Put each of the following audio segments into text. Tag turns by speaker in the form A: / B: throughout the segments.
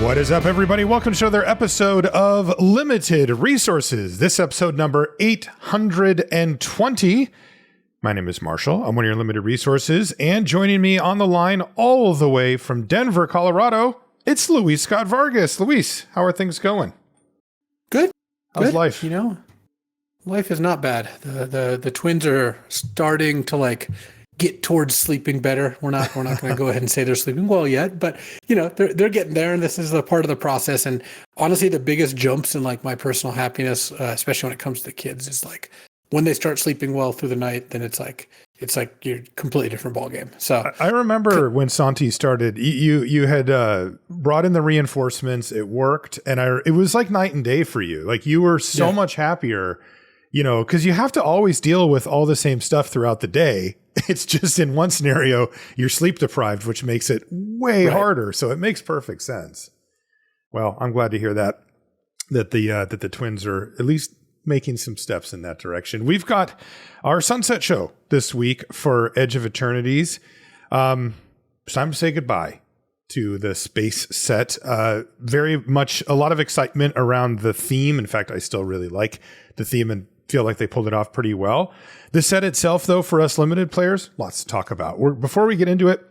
A: What is up, everybody? Welcome to another episode of Limited Resources. This episode number 820. My name is Marshall. I'm one of your Limited Resources, and joining me on the line all the way from Denver, Colorado, it's Luis Scott-Vargas. Luis, how are things going?
B: Good.
A: How's life?
B: You know, life is not bad. The twins are starting to get towards sleeping better. We're not going to go ahead and say they're sleeping well yet, but they're getting there, and this is a part of the process. And honestly, the biggest jumps in my personal happiness, especially when it comes to the kids, is when they start sleeping well through the night. Then it's like you're a completely different ballgame. So
A: I remember when Santi started, you had brought in the reinforcements. It worked, and it was like night and day for you. Like, you were so much happier, because you have to always deal with all the same stuff throughout the day. It's just in one scenario, you're sleep deprived, which makes it way harder. So it makes perfect sense. Well, I'm glad to hear that the twins are at least making some steps in that direction. We've got our sunset show this week for Edge of Eternities. It's time to say goodbye to the space set. Very much a lot of excitement around the theme. In fact, I still really like the theme and feel like they pulled it off pretty well. The set itself, though, for us limited players, lots to talk about. Before we get into it,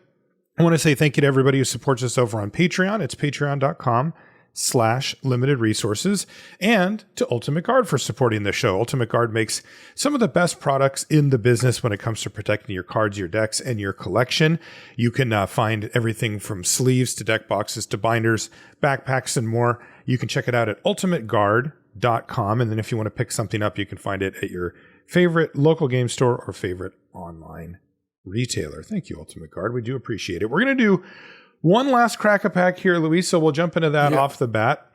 A: I want to say thank you to everybody who supports us over on Patreon. It's patreon.com/limited resources, and to Ultimate Guard for supporting the show. Ultimate Guard makes some of the best products in the business when it comes to protecting your cards, your decks, and your collection. You can find everything from sleeves to deck boxes to binders, backpacks, and more. You can check it out at ultimateguard.com. And then if you want to pick something up, you can find it at your favorite local game store or favorite online retailer. Thank you, Ultimate Guard. We do appreciate it. We're going to do one last crack a pack here, Luis. So we'll jump into that off the bat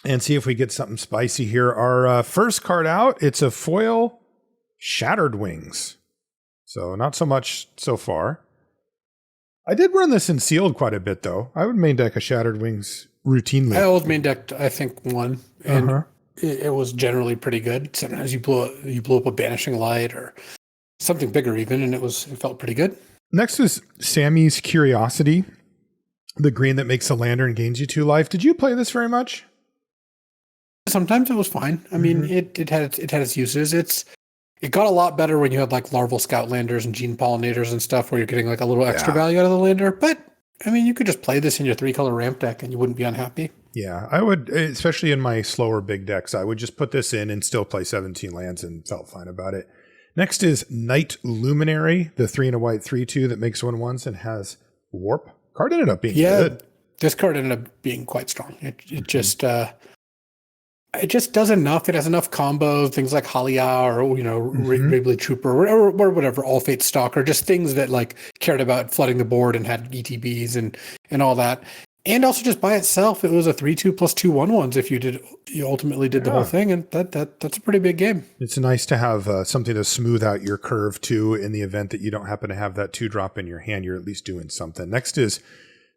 A: and see if we get something spicy here. Our first card out, it's a foil Shattered Wings. So not so much so far. I did run this in sealed quite a bit, though. I would main deck a Shattered Wings routinely.
B: I always main decked, I think, one, and it was generally pretty good. Sometimes you blow up a Banishing Light or something bigger even, and it felt pretty good. Next
A: is Sammy's Curiosity, the green that makes a lander and gains you 2 life. Did you play this very much?
B: Sometimes it was fine. I mean, it had its uses. It got a lot better when you had larval scout landers and gene pollinators and stuff, where you're getting a little extra value out of the lander. But I mean, you could just play this in your 3-color ramp deck and you wouldn't be unhappy.
A: Yeah, I would, especially in my slower big decks, I would just put this in and still play 17 lands and felt fine about it. Next is Night Luminary, the 3 and a white 3/2 that makes 1/1s and has warp. Card ended up being good.
B: This card ended up being quite strong. It just does enough. It has enough combo, things like Halia or Wrigley Trooper or whatever, All Fate Stalker, just things that cared about flooding the board and had ETBs and all that. And also just by itself, it was a 3/2 plus 2 1/1s if you ultimately did the whole thing, and that's a pretty big game.
A: It's nice to have something to smooth out your curve too. In the event that you don't happen to have that 2-drop in your hand, you're at least doing something. Next is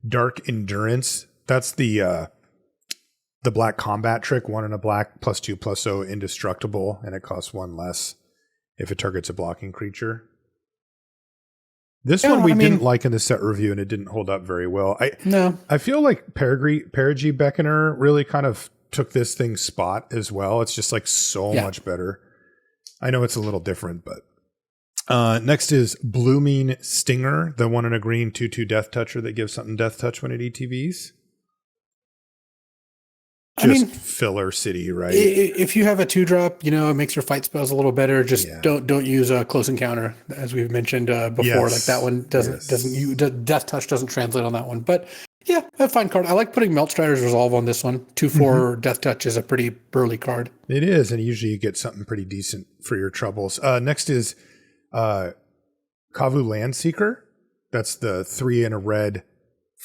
A: Dark Endurance. That's the black combat trick, 1 and a black, +2/+0, indestructible, and it costs 1 less if it targets a blocking creature. This one we didn't like in the set review, and it didn't hold up very well. I feel like Perigee Beckoner really kind of took this thing's spot as well. It's just so much better. I know it's a little different, but next is Blooming Stinger, the 1 and a green 2/2 Death Toucher that gives something Death Touch when it ETBs. Filler city, right?
B: If you have a 2-drop, it makes your fight spells a little better. Just don't use a Close Encounter, as we've mentioned before.
A: Yes.
B: That one doesn't Death Touch doesn't translate on that one. But yeah, a fine card. I like putting Meltstrider's Resolve on this one. 2/4 Death Touch is a pretty burly card.
A: It is, and usually you get something pretty decent for your troubles. Next is Kavu Landseeker. That's the 3 and a red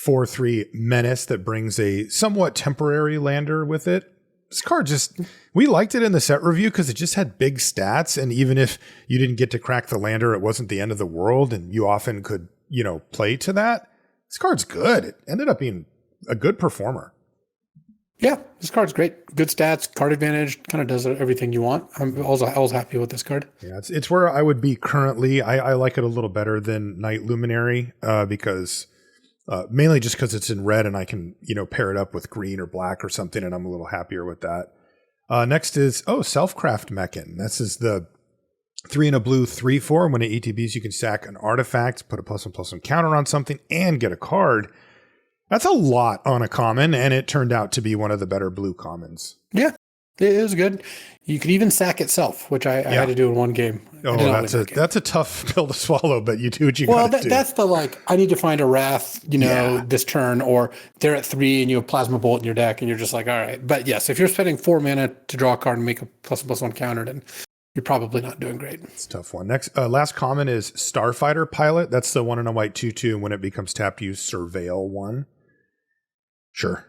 A: 4/3 menace that brings a somewhat temporary lander with it. This card we liked it in the set review because it just had big stats, and even if you didn't get to crack the lander, it wasn't the end of the world, and you often could, play to that. This card's good. It ended up being a good performer.
B: Yeah, this card's great. Good stats, card advantage, kind of does everything you want. I was happy with this card.
A: Yeah, it's where I would be currently. I like it a little better than Night Luminary because mainly just because it's in red and I can, pair it up with green or black or something, and I'm a little happier with that. Next is, Selfcraft Mechan. This is the 3 and a blue 3/4. When it ETBs, you can sack an artifact, put a +1/+1 counter on something, and get a card. That's a lot on a common, and it turned out to be one of the better blue commons.
B: Yeah, it was good. You could even sack itself, which I had to do in one game.
A: Oh, that's a tough pill to swallow, but you do what you got to do.
B: That's the I need to find a Wrath, this turn, or they're at 3 and you have Plasma Bolt in your deck, and you're just like, all right. But yes, if you're spending 4 mana to draw a card and make a +1/+1 counter, then you're probably not doing great. It's
A: a tough one. Next, last common is Starfighter Pilot. That's the 1 and a white 2/2. When it becomes tapped, you surveil 1. Sure.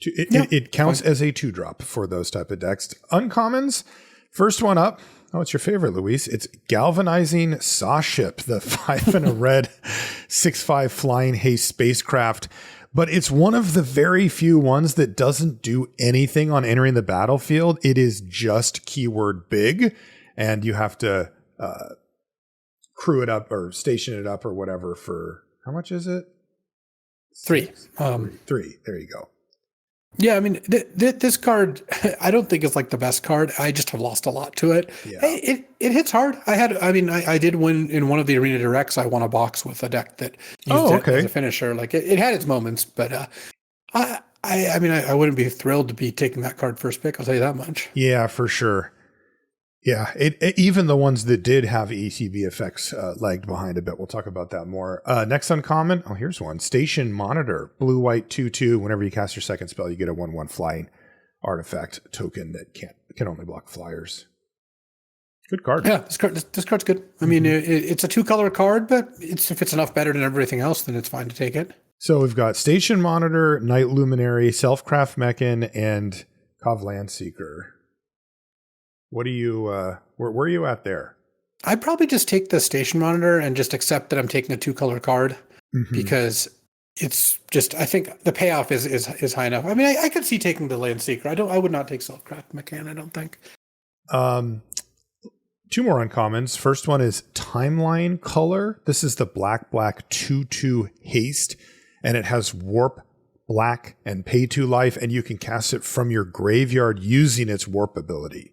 A: It counts as a 2-drop for those type of decks. Uncommons, first one up. Oh, it's your favorite, Luis. It's Galvanizing Sawship, the 5 and a red 6/5 flying haste spacecraft. But it's one of the very few ones that doesn't do anything on entering the battlefield. It is just keyword big, and you have to crew it up or station it up or whatever for, how much is it?
B: 3.
A: 3. There you go.
B: Yeah, I mean, this card, I don't think it's like the best card. I just have lost a lot to it. Yeah. It hits hard. I did win in one of the Arena Directs. I won a box with a deck that used it as a finisher. Like it had its moments, but I wouldn't be thrilled to be taking that card first pick. I'll tell you that much.
A: Yeah, for sure. Yeah, even the ones that did have ETB effects lagged behind a bit. We'll talk about that more. Next uncommon. Oh, here's one. Station Monitor. Blue-white 2/2. Whenever you cast your second spell, you get a 1/1 flying artifact token that can only block flyers. Good card.
B: Yeah, this card's good. I mean, it's a 2-color card, but if it's enough better than everything else, then it's fine to take it.
A: So we've got Station Monitor, Night Luminary, Selfcraft Mechan, and Kovland Seeker. What do you, where are you at there?
B: I'd probably just take the Station Monitor and just accept that I'm taking a 2-color card because it's just, I think the payoff is high enough. I mean, I could see taking the Land Seeker. I would not take Selfcraft Mechan, I don't think.
A: 2 more uncommons. First one is Timeline Color. This is the black 2/2 haste, and it has warp, black, and pay 2 life, and you can cast it from your graveyard using its warp ability.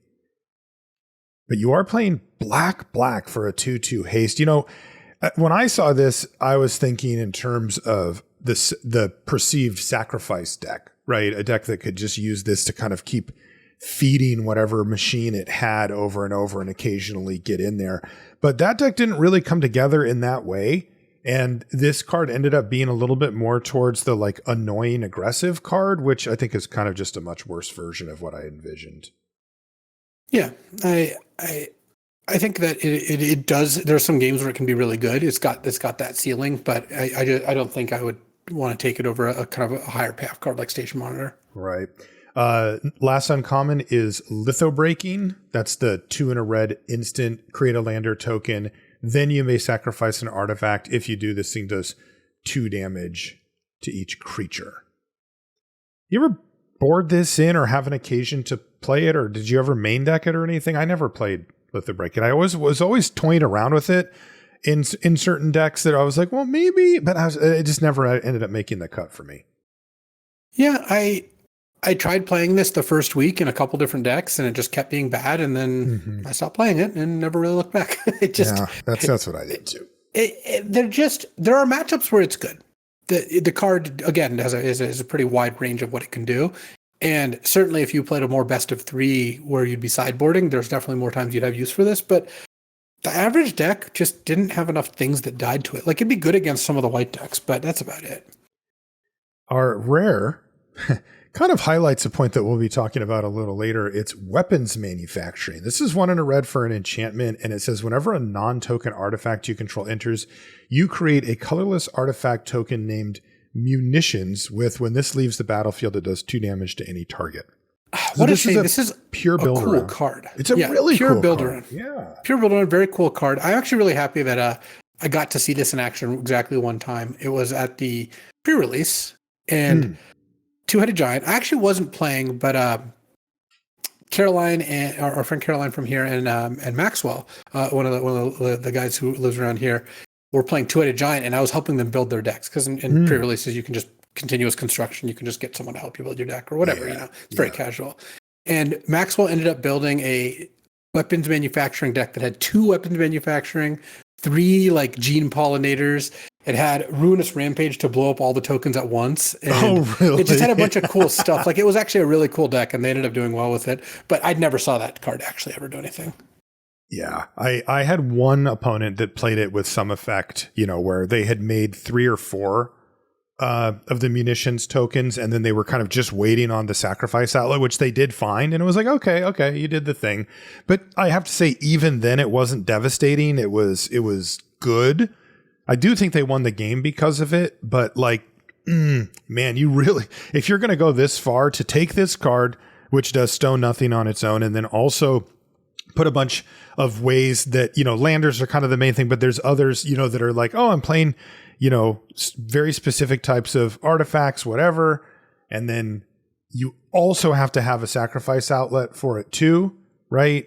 A: But you are playing black for a 2/2 haste. When I saw this, I was thinking in terms of the perceived sacrifice deck, right? A deck that could just use this to kind of keep feeding whatever machine it had over and over and occasionally get in there. But that deck didn't really come together in that way. And this card ended up being a little bit more towards the annoying aggressive card, which I think is kind of just a much worse version of what I envisioned.
B: Yeah, I think that it does. There are some games where it can be really good. It's got that ceiling, but I don't think I would want to take it over a kind of a higher payoff card like Station Monitor.
A: Right. Last uncommon is Lithobreaking. That's the 2 and a red instant, create a lander token. Then you may sacrifice an artifact. If you do, this thing does 2 damage to each creature. You ever board this in or have an occasion to play it, or did you ever main deck it or anything? I never played Lithobreaking. I was always toying around with it in certain decks that I was like, well, maybe, but it just never ended up making the cut for me.
B: Yeah, I tried playing this the first week in a couple different decks, and it just kept being bad. And then I stopped playing it and never really looked back.
A: That's what I did too.
B: There are matchups where it's good. The card again is a pretty wide range of what it can do. And certainly if you played a more best of 3 where you'd be sideboarding, there's definitely more times you'd have use for this. But the average deck just didn't have enough things that died to it. Like it'd be good against some of the white decks, but that's about it.
A: Our rare kind of highlights a point that we'll be talking about a little later. It's weapons manufacturing. This is 1 in a red for an enchantment, and it says whenever a non-token artifact you control enters, you create a colorless artifact token named Munitions with, when this leaves the battlefield, it does 2 damage to any target.
B: So this is
A: pure Buildaround
B: cool card.
A: It's a really
B: pure
A: cool
B: Buildaround.
A: Card. Yeah.
B: Pure Buildaround, very cool card. I'm actually really happy that I got to see this in action exactly one time. It was at the pre-release, and Two-Headed Giant. I actually wasn't playing, but Caroline and our friend Caroline from here and Maxwell, one of the guys who lives around here, were playing Two-Headed Giant, and I was helping them build their decks because in pre-releases you can just continuous construction. You can just get someone to help you build your deck or whatever. It's very casual. And Maxwell ended up building a weapons manufacturing deck that had 2 weapons manufacturing, 3 like gene pollinators. It had Ruinous Rampage to blow up all the tokens at once. And
A: really?
B: It just had a bunch of cool stuff. Like, it was actually a really cool deck, and they ended up doing well with it. But I never saw that card actually ever do anything.
A: Yeah, I had one opponent that played it with some effect, where they had made 3 or 4 of the munitions tokens, and then they were kind of just waiting on the sacrifice outlet, which they did find. And it was like, okay, you did the thing. But I have to say, even then, it wasn't devastating. It was good. I do think they won the game because of it, but like, man, you really, if you're going to go this far to take this card, which does stone nothing on its own, and then also put a bunch of ways that, landers are kind of the main thing, but there's others, that are like, oh, I'm playing, very specific types of artifacts, whatever. And then you also have to have a sacrifice outlet for it too, right?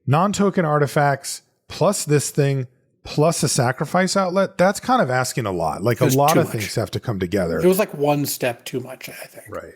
A: Non-token artifacts plus this thing, plus a sacrifice outlet, that's kind of asking a lot. Like, a lot of things have to come together.
B: It was like one step too much, I think.
A: Right.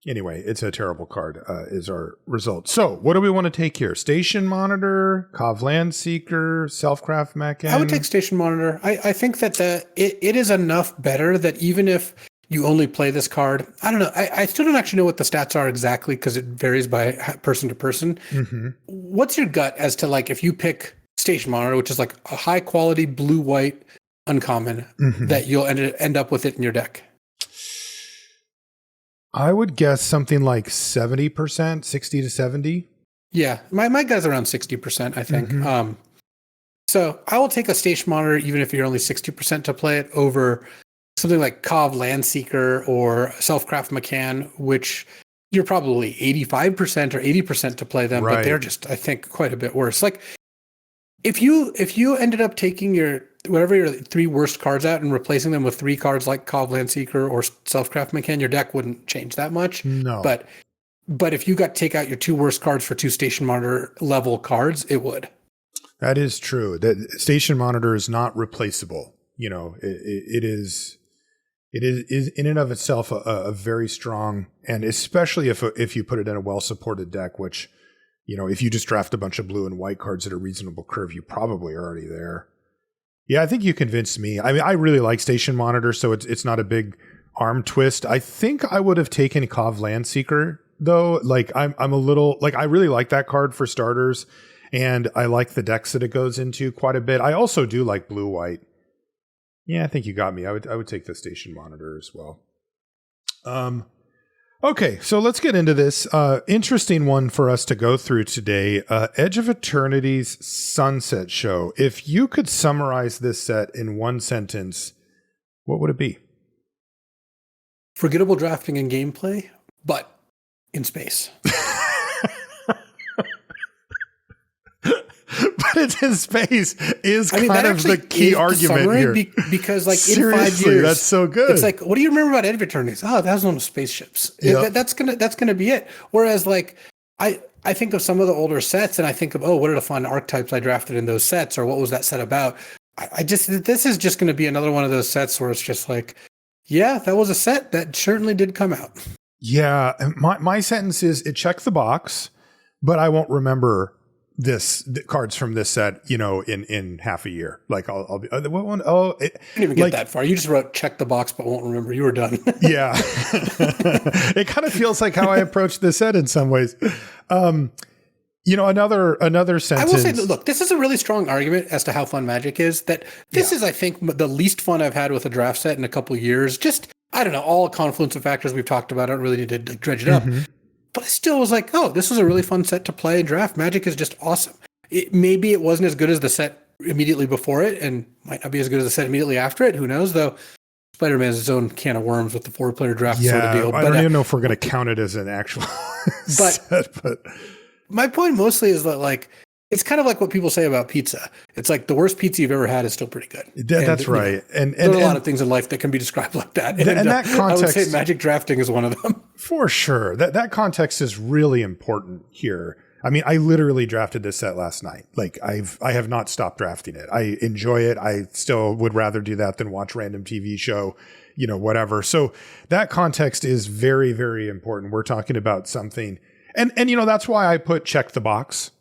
A: Anyway, it's a terrible card, is our result. So what do we want to take here? Station Monitor, Kov Landseeker, Selfcraft Mechan?
B: I would take Station Monitor. I think that it is enough better that even if you only play this card, I don't know. I still don't actually know what the stats are exactly because it varies by person to person. Mm-hmm. What's your gut as to, like, if you pick Station Monitor, which is like a high quality blue-white uncommon, that you'll end up with it in your deck?
A: I would guess something like 70%, 60 to 70.
B: Yeah, my guy's around 60%, I think. So I will take a Station Monitor, even if you're only 60% to play it, over something like Kov Landseeker or Selfcraft Mechan, which you're probably 85% or 80% to play them, but they're just, I think, quite a bit worse. Like, if you ended up taking your 3 worst cards out and replacing them with 3 cards like Kov Landseeker or Selfcraft Mechan, your deck wouldn't change that much.
A: No.
B: But if you got to take out your 2 worst cards for 2 Station Monitor level cards, it would.
A: That is true. That Station Monitor is not replaceable. It is in and of itself a very strong, and especially if you put it in a well-supported deck, which, if you just draft a bunch of blue and white cards at a reasonable curve, you probably are already there. Yeah, I think you convinced me. I mean, I really like Station Monitor, so it's not a big arm twist. I think I would have taken Kov Landseeker, though. Like, I'm a little, like, I really like that card for starters, and I like the decks that it goes into quite a bit. I also do like blue-white. Yeah, I think you got me. I would take the Station Monitor as well. Okay, so let's get into this. Interesting one for us to go through today. Edge of Eternities Sunset Show. If you could summarize this set in one sentence, what would it be?
B: Forgettable drafting and gameplay, but in space.
A: But it's in space is kind of the key argument here.
B: Because, like,
A: seriously,
B: in 5 years,
A: that's so good.
B: It's like, what do you remember about Edge of Eternities? Oh, that was one of spaceships.
A: Yep.
B: That's gonna be it. Whereas, like, I think of some of the older sets, and I think of, oh, what are the fun archetypes I drafted in those sets, or what was that set about? This is just going to be another one of those sets where it's just like, yeah, that was a set that certainly did come out.
A: Yeah, my sentence is, it checked the box, but I won't remember the cards from this set, in half a year. Like, I'll be, what one? Oh,
B: I didn't even get that far. You just wrote check the box, but won't remember. You were done.
A: Yeah. It kind of feels like how I approached this set in some ways. Another sentence.
B: I will say, look, this is a really strong argument as to how fun Magic is. That this is, I think, the least fun I've had with a draft set in a couple of years. Just, I don't know, all a confluence of factors we've talked about. I don't really need to dredge it up. But I still was like, oh, this was a really fun set to play and draft. Magic is just awesome. Maybe it wasn't as good as the set immediately before it, and might not be as good as the set immediately after it. Who knows, though? Spider-Man is its own can of worms with the 4-player draft sort of deal.
A: I don't even know if we're going to count it as an actual set. But
B: my point mostly is that, like, it's kind of like what people say about pizza. It's like the worst pizza you've ever had is still pretty good.
A: That's right. And
B: there are a lot of things in life that can be described like that. And that context, I would say Magic drafting is one of them.
A: For sure. That context is really important here. I mean, I literally drafted this set last night. Like I have not stopped drafting it. I enjoy it. I still would rather do that than watch random TV show, whatever. So that context is very, very important. We're talking about something, and that's why I put check the box,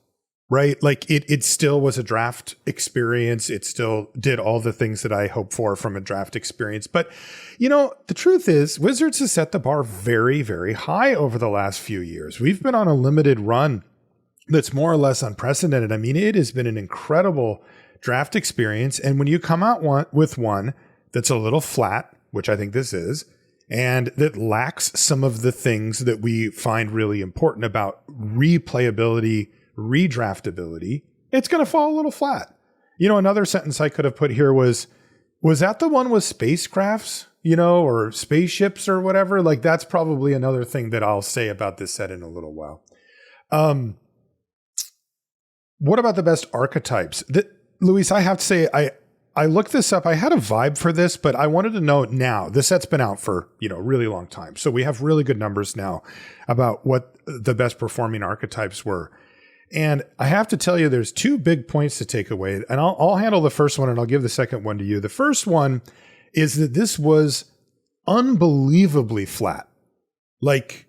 A: right? Like it still was a draft experience. It still did all the things that I hope for from a draft experience. But the truth is Wizards has set the bar very, very high over the last few years. We've been on a limited run that's more or less unprecedented. I mean, it has been an incredible draft experience. And when you come out with one that's a little flat, which I think this is, and that lacks some of the things that we find really important about replayability, redraftability, it's going to fall a little flat. Another sentence I could have put here was that the one with spacecrafts, or spaceships or whatever? Like, that's probably another thing that I'll say about this set in a little while. What about the best archetypes? Luis, I have to say, I looked this up. I had a vibe for this, but I wanted to know now. This set's been out for, a really long time. So we have really good numbers now about what the best performing archetypes were. And I have to tell you, there's two big points to take away. And I'll handle the first one and I'll give the second one to you. The first one is that this was unbelievably flat. Like,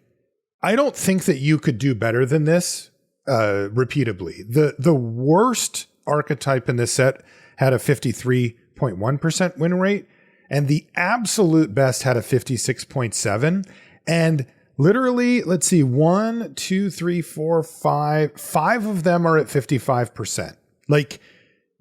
A: I don't think that you could do better than this. Repeatedly. The worst archetype in this set had a 53.1% win rate, and the absolute best had a 56.7%. And literally, let's see, 1, 2, 3, 4, 5 of them are at 55%. Like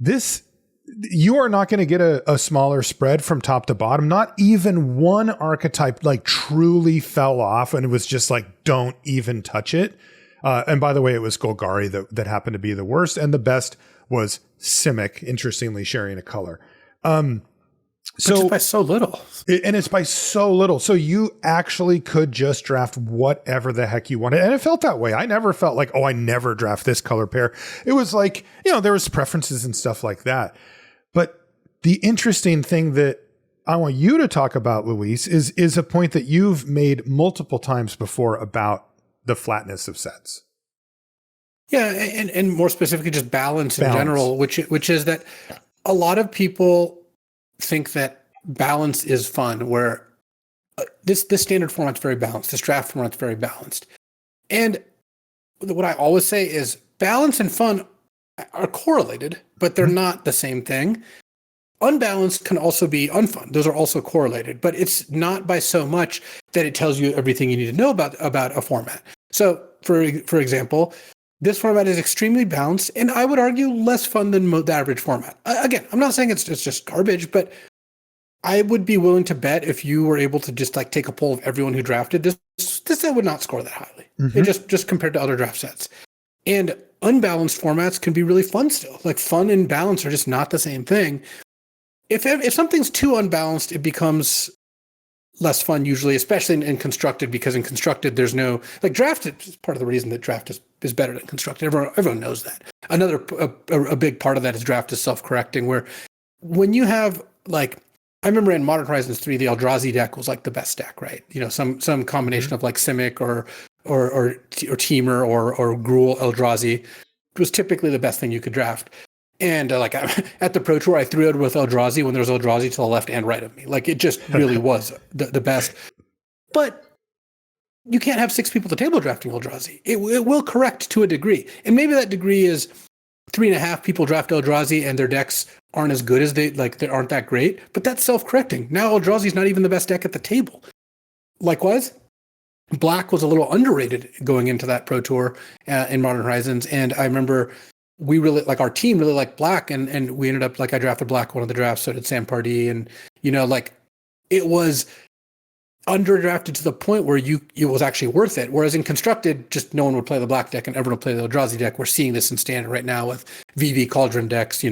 A: this, you are not going to get a smaller spread from top to bottom. Not even one archetype like truly fell off and it was just like, don't even touch it. And by the way, it was Golgari that happened to be the worst, and the best was Simic, interestingly sharing a color.
B: So by so little.
A: It's by so little. So you actually could just draft whatever the heck you wanted. And it felt that way. I never felt like, I never draft this color pair. It was like, there was preferences and stuff like that. But the interesting thing that I want you to talk about, Luis, is a point that you've made multiple times before about the flatness of sets.
B: Yeah, and more specifically, just balance in general, which is that a lot of people think that balance is fun, where this standard format's very balanced, this draft format's very balanced. And what I always say is balance and fun are correlated, but they're not the same thing. Unbalanced can also be unfun. Those are also correlated, but it's not by so much that it tells you everything you need to know about a format. So, for example, this format is extremely balanced, and I would argue less fun than the average format. Again, I'm not saying it's just garbage, but I would be willing to bet if you were able to just like take a poll of everyone who drafted this set would not score that highly. It just compared to other draft sets. And unbalanced formats can be really fun still. Like fun and balance are just not the same thing. If something's too unbalanced, it becomes less fun usually, especially in constructed, because in constructed there's no like drafted is part of the reason that draft is better than constructed. Everyone knows that. Another a big part of that is draft is self-correcting, where when you have like I remember in Modern Horizons 3 the Eldrazi deck was like the best deck, right? Some combination of like Simic or Teamer or Gruul Eldrazi was typically the best thing you could draft. And like at the Pro Tour, I threw it with Eldrazi when there was Eldrazi to the left and right of me. Like it just really was the best. But you can't have 6 people at the table drafting Eldrazi. It will correct to a degree. And maybe that degree is 3.5 people draft Eldrazi and their decks aren't as good as they aren't that great. But that's self-correcting. Now Eldrazi is not even the best deck at the table. Likewise, Black was a little underrated going into that Pro Tour in Modern Horizons. And I remember we really like our team really liked Black and we ended up like I drafted Black one of the drafts, so did Sam Pardee, and it was underdrafted to the point where it was actually worth it. Whereas in constructed, just no one would play the Black deck and everyone would play the Eldrazi deck. We're seeing this in standard right now with VV Cauldron decks.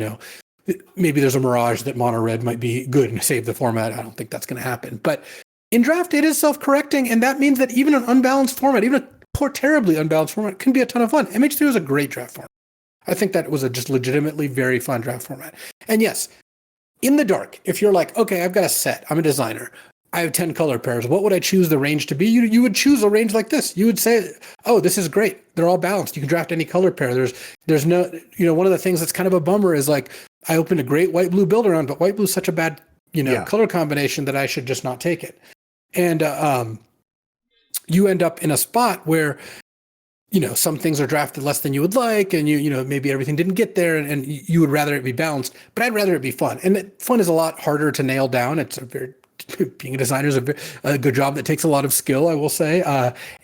B: Maybe there's a mirage that mono red might be good and save the format. I don't think that's going to happen. But in draft, it is self-correcting, and that means that even an unbalanced format, even a poor, terribly unbalanced format, can be a ton of fun. MH3 was a great draft format. I think that was a just legitimately very fun draft format. And yes, in the dark, if you're like, okay, I've got a set, I'm a designer, I have 10 color pairs. What would I choose the range to be? You would choose a range like this. You would say, oh, this is great. They're all balanced. You can draft any color pair. There's no, one of the things that's kind of a bummer is like, I opened a great white blue Buildaround, but white blue is such a bad, color combination that I should just not take it. And you end up in a spot where, some things are drafted less than you would like, and maybe everything didn't get there, and you would rather it be balanced, but I'd rather it be fun. And fun is a lot harder to nail down. Being a designer is a good job that takes a lot of skill, I will say.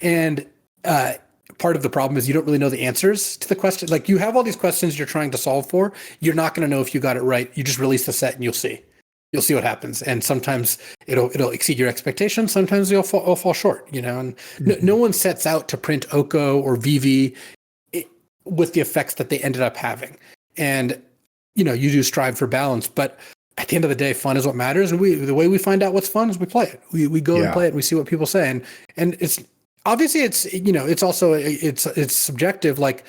B: And part of the problem is you don't really know the answers to the question. Like, you have all these questions you're trying to solve for. You're not going to know if you got it right. You just release the set and you'll see what happens. And sometimes it'll exceed your expectations. Sometimes it'll fall short, and no one sets out to print Oko or VV with the effects that they ended up having. And, you do strive for balance, but at the end of the day, fun is what matters. And the way we find out what's fun is we play it. We go and play it and we see what people say. And it's obviously it's also, it's subjective. Like,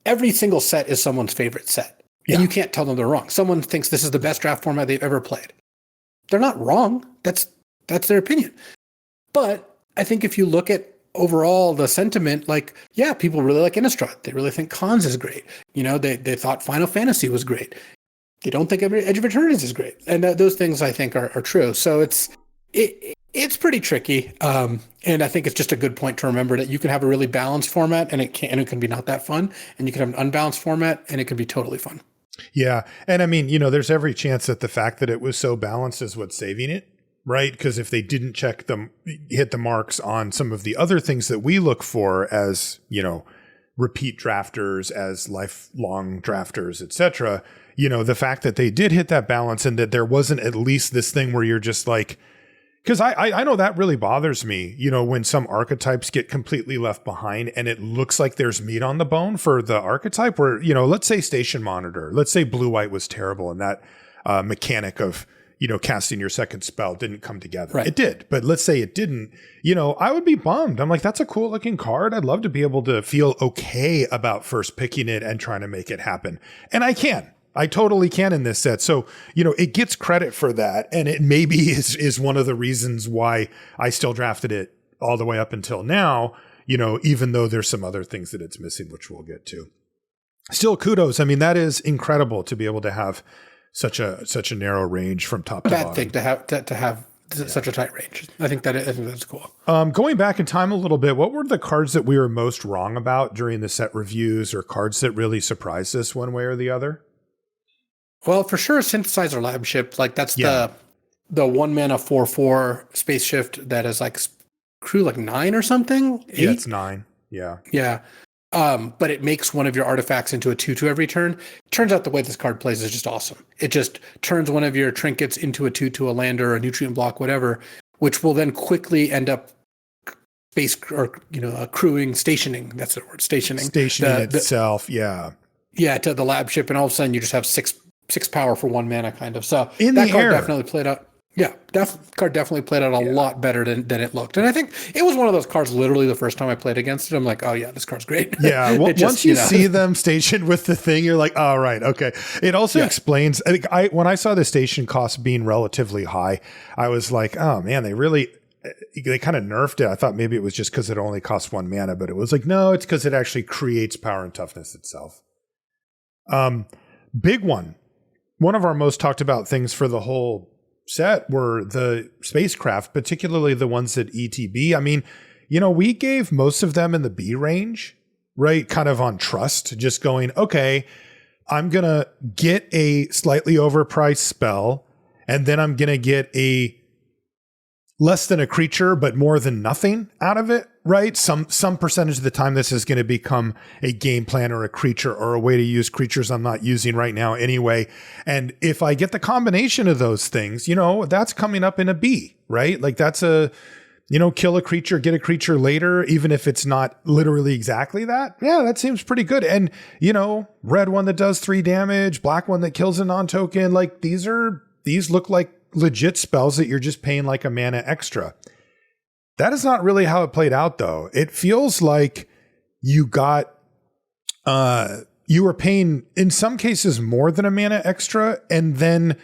B: every single set is someone's favorite set. And you can't tell them they're wrong. Someone thinks this is the best draft format they've ever played. They're not wrong. That's their opinion. But I think if you look at overall the sentiment, like, people really like Innistrad. They really think Khans is great. They thought Final Fantasy was great. They don't think Edge of Eternities is great. And those things I think are true. So it's pretty tricky. And I think it's just a good point to remember that you can have a really balanced format and it can be not that fun. And you can have an unbalanced format and it can be totally fun.
A: Yeah. And I mean, there's every chance that the fact that it was so balanced is what's saving it, right? Because if they didn't hit the marks on some of the other things that we look for as, repeat drafters, as lifelong drafters, etc., the fact that they did hit that balance and that there wasn't at least this thing where you're just like, because I know that really bothers me, when some archetypes get completely left behind and it looks like there's meat on the bone for the archetype where, let's say Station Monitor, let's say Blue-White was terrible and that mechanic of, casting your second spell didn't come together. Right. It did, but let's say it didn't, I would be bummed. I'm like, that's a cool looking card. I'd love to be able to feel okay about first picking it and trying to make it happen. And I totally can in this set. So, it gets credit for that. And it maybe is one of the reasons why I still drafted it all the way up until now, even though there's some other things that it's missing, which we'll get to. Still, kudos. I mean, that is incredible to be able to have such a narrow range from top to bottom.
B: Bad thing to have such a tight range. I think that's cool.
A: Going back in time a little bit, what were the cards that we were most wrong about during the set reviews, or cards that really surprised us one way or the other?
B: Well, for sure, Synthesizer Lab Ship, like that's the 1 mana 4/4 space shift that is like crew like 9 or something. 8?
A: Yeah, it's 9. Yeah.
B: Yeah. But it makes one of your artifacts into a 2/2 every turn. Turns out the way this card plays is just awesome. It just turns one of your trinkets into a 2/2, a lander, or a nutrient block, whatever, which will then quickly end up crewing, stationing. That's the word, stationing.
A: Stationing itself, yeah.
B: Yeah, to the lab ship, and all of a sudden you just have six power for 1 mana, kind of. So
A: in
B: that
A: the
B: card
A: air.
B: definitely played out. Yeah, that card definitely played out a lot better than it looked. And I think it was one of those cards, literally the first time I played against it, I'm like, oh yeah, this card's great.
A: Yeah, once you see them stationed with the thing, you're like, oh, right, okay. It also explains, I think when I saw the station cost being relatively high, I was like, oh man, they kind of nerfed it. I thought maybe it was just because it only cost 1 mana, but it was like, no, it's because it actually creates power and toughness itself. Big one. One of our most talked about things for the whole set were the spacecraft, particularly the ones at ETB. I mean, we gave most of them in the B range, right? Kind of on trust, just going, okay, I'm going to get a slightly overpriced spell, and then I'm going to get a less than a creature, but more than nothing out of it, right? Some percentage of the time, this is going to become a game plan or a creature or a way to use creatures I'm not using right now anyway. And if I get the combination of those things, that's coming up in a B, right? Like that's a, kill a creature, get a creature later, even if it's not literally exactly that. Yeah, that seems pretty good. And, red one that does 3 damage, black one that kills a non-token. Like these look like legit spells that you're just paying like a mana extra. That is not really how it played out, though. It feels like you were paying in some cases more than a mana extra, and then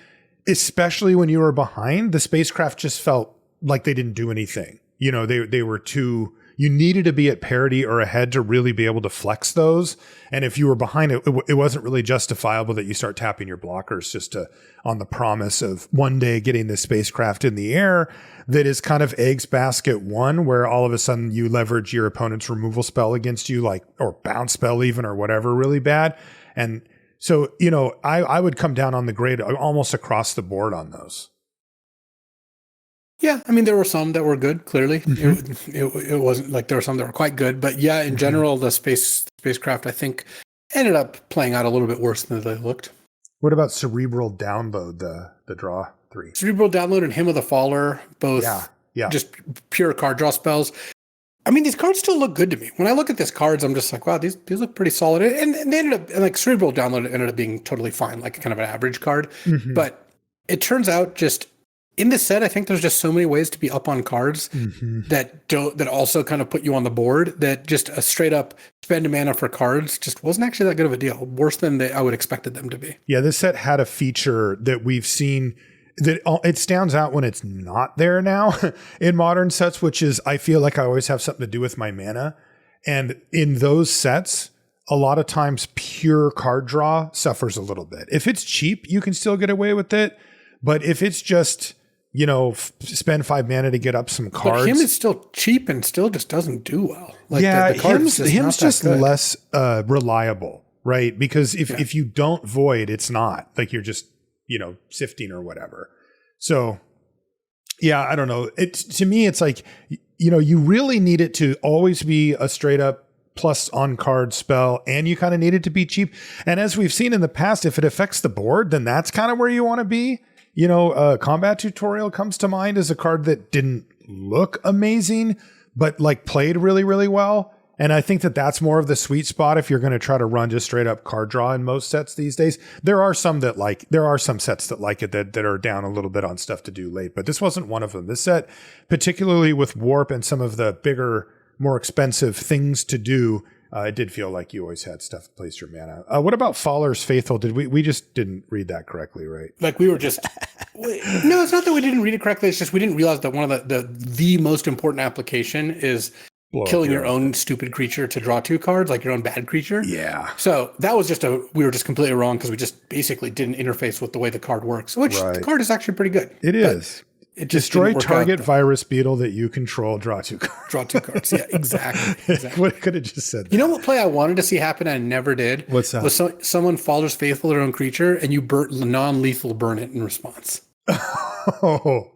A: especially when you were behind, the spacecraft just felt like they didn't do anything. You know, they were too, you needed to be at parity or ahead to really be able to flex those. And if you were behind it wasn't really justifiable that you start tapping your blockers just on the promise of one day getting this spacecraft in the air that is kind of eggs basket one, where all of a sudden you leverage your opponent's removal spell against you, like, or bounce spell even, or whatever, really bad. And so, you know, I would come down on the grade almost across the board on those.
B: Yeah, I mean, there were some that were good, clearly. It wasn't like there were some that were quite good. But yeah, in general, the spacecraft, I think, ended up playing out a little bit worse than they looked.
A: What about Cerebral Download, the draw 3?
B: Cerebral Download and Hymn of the Faller, both just pure card draw spells. I mean, these cards still look good to me. When I look at these cards, I'm just like, wow, these look pretty solid. And they ended up, like, Cerebral Download ended up being totally fine, like kind of an average card. But it turns out just in this set, I think there's just so many ways to be up on cards that also kind of put you on the board, that just a straight up spend a mana for cards just wasn't actually that good of a deal. Worse than I would expected them to be. Yeah,
A: this set had a feature that we've seen that it stands out when it's not there now in modern sets, which is I feel like I always have something to do with my mana. And in those sets, a lot of times pure card draw suffers a little bit. If it's cheap, you can still get away with it. But if it's just, you know, spend 5 mana to get up some cards.
B: But Hymn is still cheap and still just doesn't do well. Like
A: Hymn's just less reliable, right? Because if you don't void, it's not like you're just, you know, sifting or whatever. So yeah, I don't know. To me, it's like, you know, you really need it to always be a straight up plus on card spell, and you kind of need it to be cheap. And as we've seen in the past, if it affects the board, then that's kind of where you want to be. You know, Combat Tutorial comes to mind as a card that didn't look amazing, but like played really, really well. And I think that's more of the sweet spot if you're going to try to run just straight up card draw in most sets these days. There are some sets that like it that are down a little bit on stuff to do late, but this wasn't one of them. This set, particularly with Warp and some of the bigger, more expensive things to do, it did feel like you always had stuff to place your mana. What about Faller's Faithful? Did we just didn't read that correctly, right?
B: Like we were just no, it's not that we didn't read it correctly. It's just we didn't realize that one of the most important application is killing your own stupid creature to draw 2 cards, like your own bad creature.
A: Yeah.
B: So that was we were just completely wrong because we just basically didn't interface with the way the card works, which the card is actually pretty good.
A: It is. It destroy target virus beetle that you control, draw 2 cards.
B: Draw 2 cards. Yeah, exactly.
A: What could have just said that.
B: You know what play I wanted to see happen and never did?
A: What's that?
B: Was someone Faller's Faithful their own creature and you non-lethal burn it in response.
A: Oh.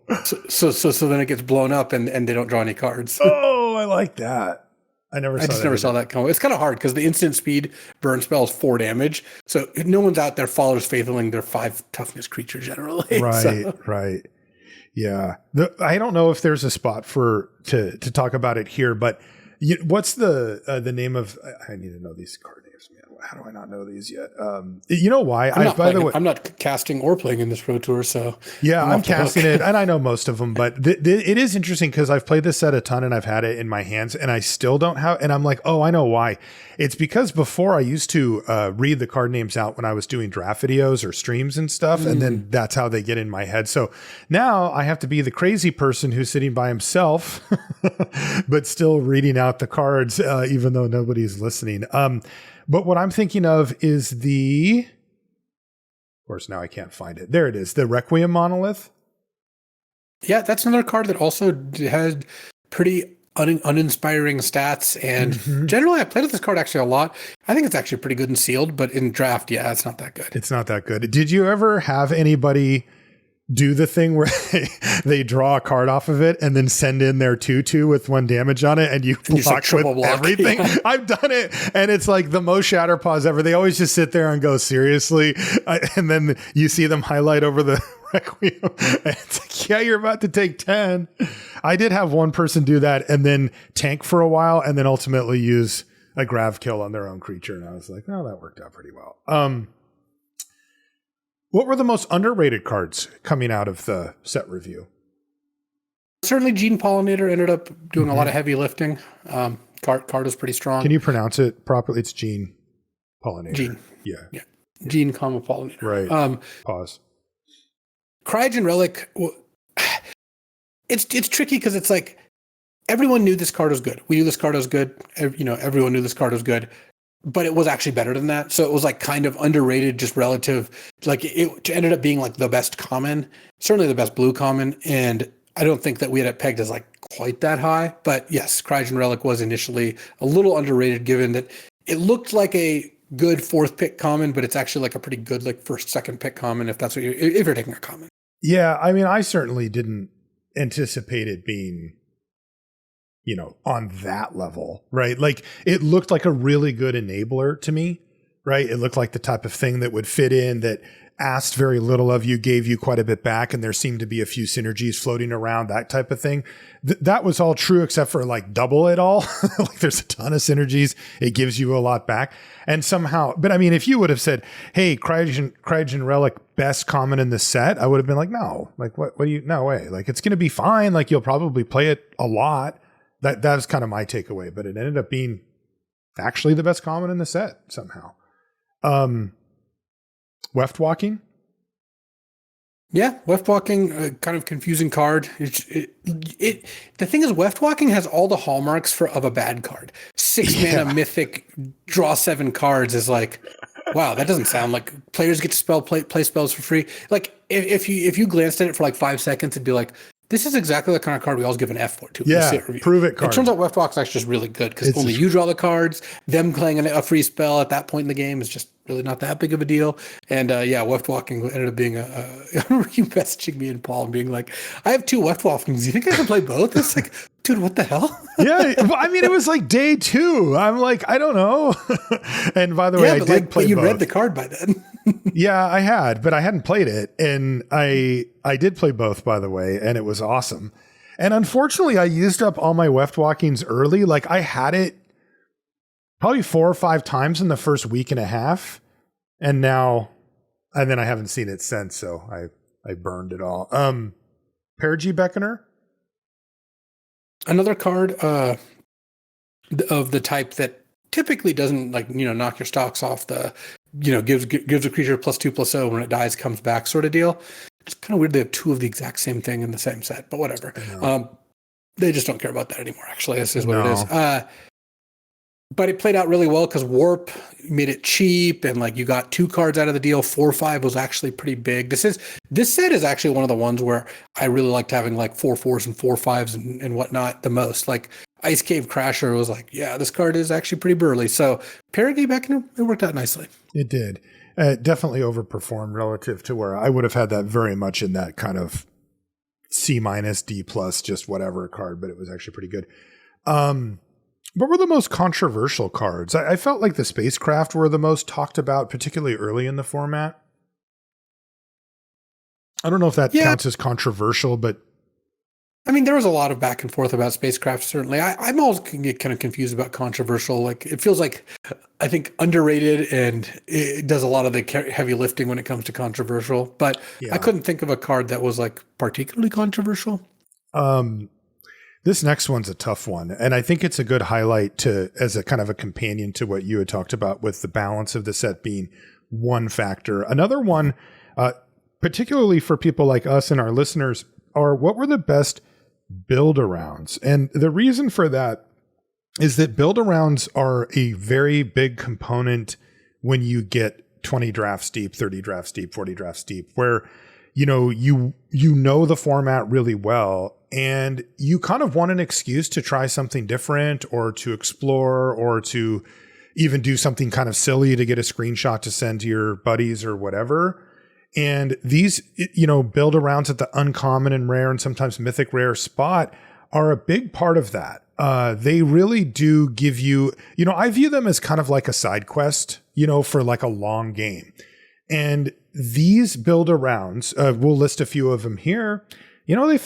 B: So then it gets blown up and they don't draw any cards.
A: Oh, I like that. I just never saw that
B: come. It's kind of hard because the instant speed burn spell is 4 damage. So no one's out there Faller's Faithfuling their 5 toughness creature generally.
A: Right, right. Yeah. I don't know if there's a spot to talk about it here, but what's the name of, I need to know these card names, man. How do I not know these yet? You know why?
B: I'm not casting or playing in this Pro Tour, so
A: yeah, I'm casting it, and I know most of them. But it is interesting because I've played this set a ton, and I've had it in my hands, and I still don't have. And I'm like, oh, I know why. It's because before I used to read the card names out when I was doing draft videos or streams and stuff, and then that's how they get in my head. So now I have to be the crazy person who's sitting by himself, but still reading out the cards, even though nobody's listening. But what I'm thinking of is of course, now I can't find it. There it is. The Requiem Monolith.
B: Yeah, that's another card that also had pretty uninspiring stats. And generally, I played with this card actually a lot. I think it's actually pretty good and sealed, but in draft, yeah, it's not that good.
A: It's not that good. Did you ever have anybody do the thing where they draw a card off of it and then send in their 2/2 with 1 damage on it and you block with everything? Yeah. I've done it, and it's like the most shatter pause ever. They always just sit there and go, seriously? And then you see them highlight over the Requiem. And it's like, yeah, you're about to take 10. I did have one person do that and then tank for a while and then ultimately use a grav kill on their own creature. And I was like, oh, that worked out pretty well. What were the most underrated cards coming out of the set review?
B: Certainly Gene Pollinator ended up doing a lot of heavy lifting. Card is pretty strong.
A: Can you pronounce it properly? It's Gene Pollinator.
B: Gene.
A: Yeah.
B: Gene, Pollinator.
A: Right. Pause.
B: Cryogen Relic, it's tricky because it's like everyone knew this card was good. We knew this card was good. Everyone knew this card was good, but it was actually better than that. So it was like kind of underrated, just relative. Like it ended up being like the best common, certainly the best blue common, and I don't think that we had it pegged as like quite that high. But yes, Cryogen Relic was initially a little underrated, given that it looked like a good 4th pick common, but it's actually like a pretty good like 1st, 2nd pick common if that's what if you're taking a common.
A: Yeah, I mean, I certainly didn't anticipate it being, on that level, right? Like it looked like a really good enabler to me, right? It looked like the type of thing that would fit in, that asked very little of you, gave you quite a bit back, and there seemed to be a few synergies floating around, that type of thing. That was all true except for like double it all. Like there's a ton of synergies. It gives you a lot back. And somehow, but I mean, if you would have said, hey, Cryogen Relic best common in the set, I would have been like, no, like what do you, no way. Like it's going to be fine. Like you'll probably play it a lot. That was kind of my takeaway, but it ended up being actually the best common in the set somehow. Weft Walking?
B: Yeah, Weft Walking, kind of confusing card. The thing is, Weft Walking has all the hallmarks of a bad card. 6 mana mythic, draw 7 cards is like, wow, that doesn't sound like players get to play spells for free. Like if you glanced at it for like 5 seconds, it'd be like, this is exactly the kind of card we always give an F for too.
A: Yeah, prove it card.
B: It turns out Weft Walk is actually just really good because only you draw the cards. Them playing a free spell at that point in the game is just really not that big of a deal. And Weft Walking ended up being I remember you messaging me and Paul and being like, I have 2 Weft Walkings. Do you think I can play both? It's like, dude, what the hell?
A: Yeah, well, I mean, it was like day 2. I'm like, I don't know. And by the way, I did play
B: but you
A: both.
B: read the card by then.
A: Yeah, I had, but I hadn't played it. And I did play both, by the way, and it was awesome. And unfortunately, I used up all my Weft Walkings early. Like I had it probably 4 or 5 times in the first week and a half. And then I haven't seen it since. So I burned it all. Perigi Beckoner.
B: Another card of the type that typically doesn't knock your stocks off the, gives a creature +2/+0 when it dies, comes back sort of deal. It's kind of weird they have 2 of the exact same thing in the same set, but whatever. They just don't care about that anymore, actually. This is what it is. But it played out really well because Warp made it cheap and like you got 2 cards out of the deal. 4/5 was actually pretty big. This set is actually one of the ones where I really liked having like 4/4s and 4/5s and whatnot the most. Like Ice Cave Crasher was like, yeah, this card is actually pretty burly. So Perigi Beckoner, it worked out nicely.
A: It did. Definitely overperformed relative to where I would have had that very much in that kind of C-, D+, just whatever card, but it was actually pretty good. What were the most controversial cards? I felt like the Spacecraft were the most talked about, particularly early in the format. I don't know if that counts as controversial, but
B: I mean, there was a lot of back and forth about Spacecraft, certainly. I'm always get kind of confused about controversial. Like, it feels like, I think, underrated, and it does a lot of the heavy lifting when it comes to controversial. But I couldn't think of a card that was, like, particularly controversial.
A: This next one's a tough one, and I think it's a good highlight as a kind of a companion to what you had talked about with the balance of the set being one factor. Another one, particularly for people like us and our listeners, are what were the best Buildarounds? And the reason for that is that Buildarounds are a very big component when you get 20 drafts deep, 30 drafts deep, 40 drafts deep, where you know the format really well, and you kind of want an excuse to try something different or to explore or to even do something kind of silly to get a screenshot to send to your buddies or whatever. And these, Buildarounds at the uncommon and rare and sometimes mythic rare spot are a big part of that. They really do give you, I view them as kind of like a side quest, for like a long game. And these Buildarounds, we'll list a few of them here. They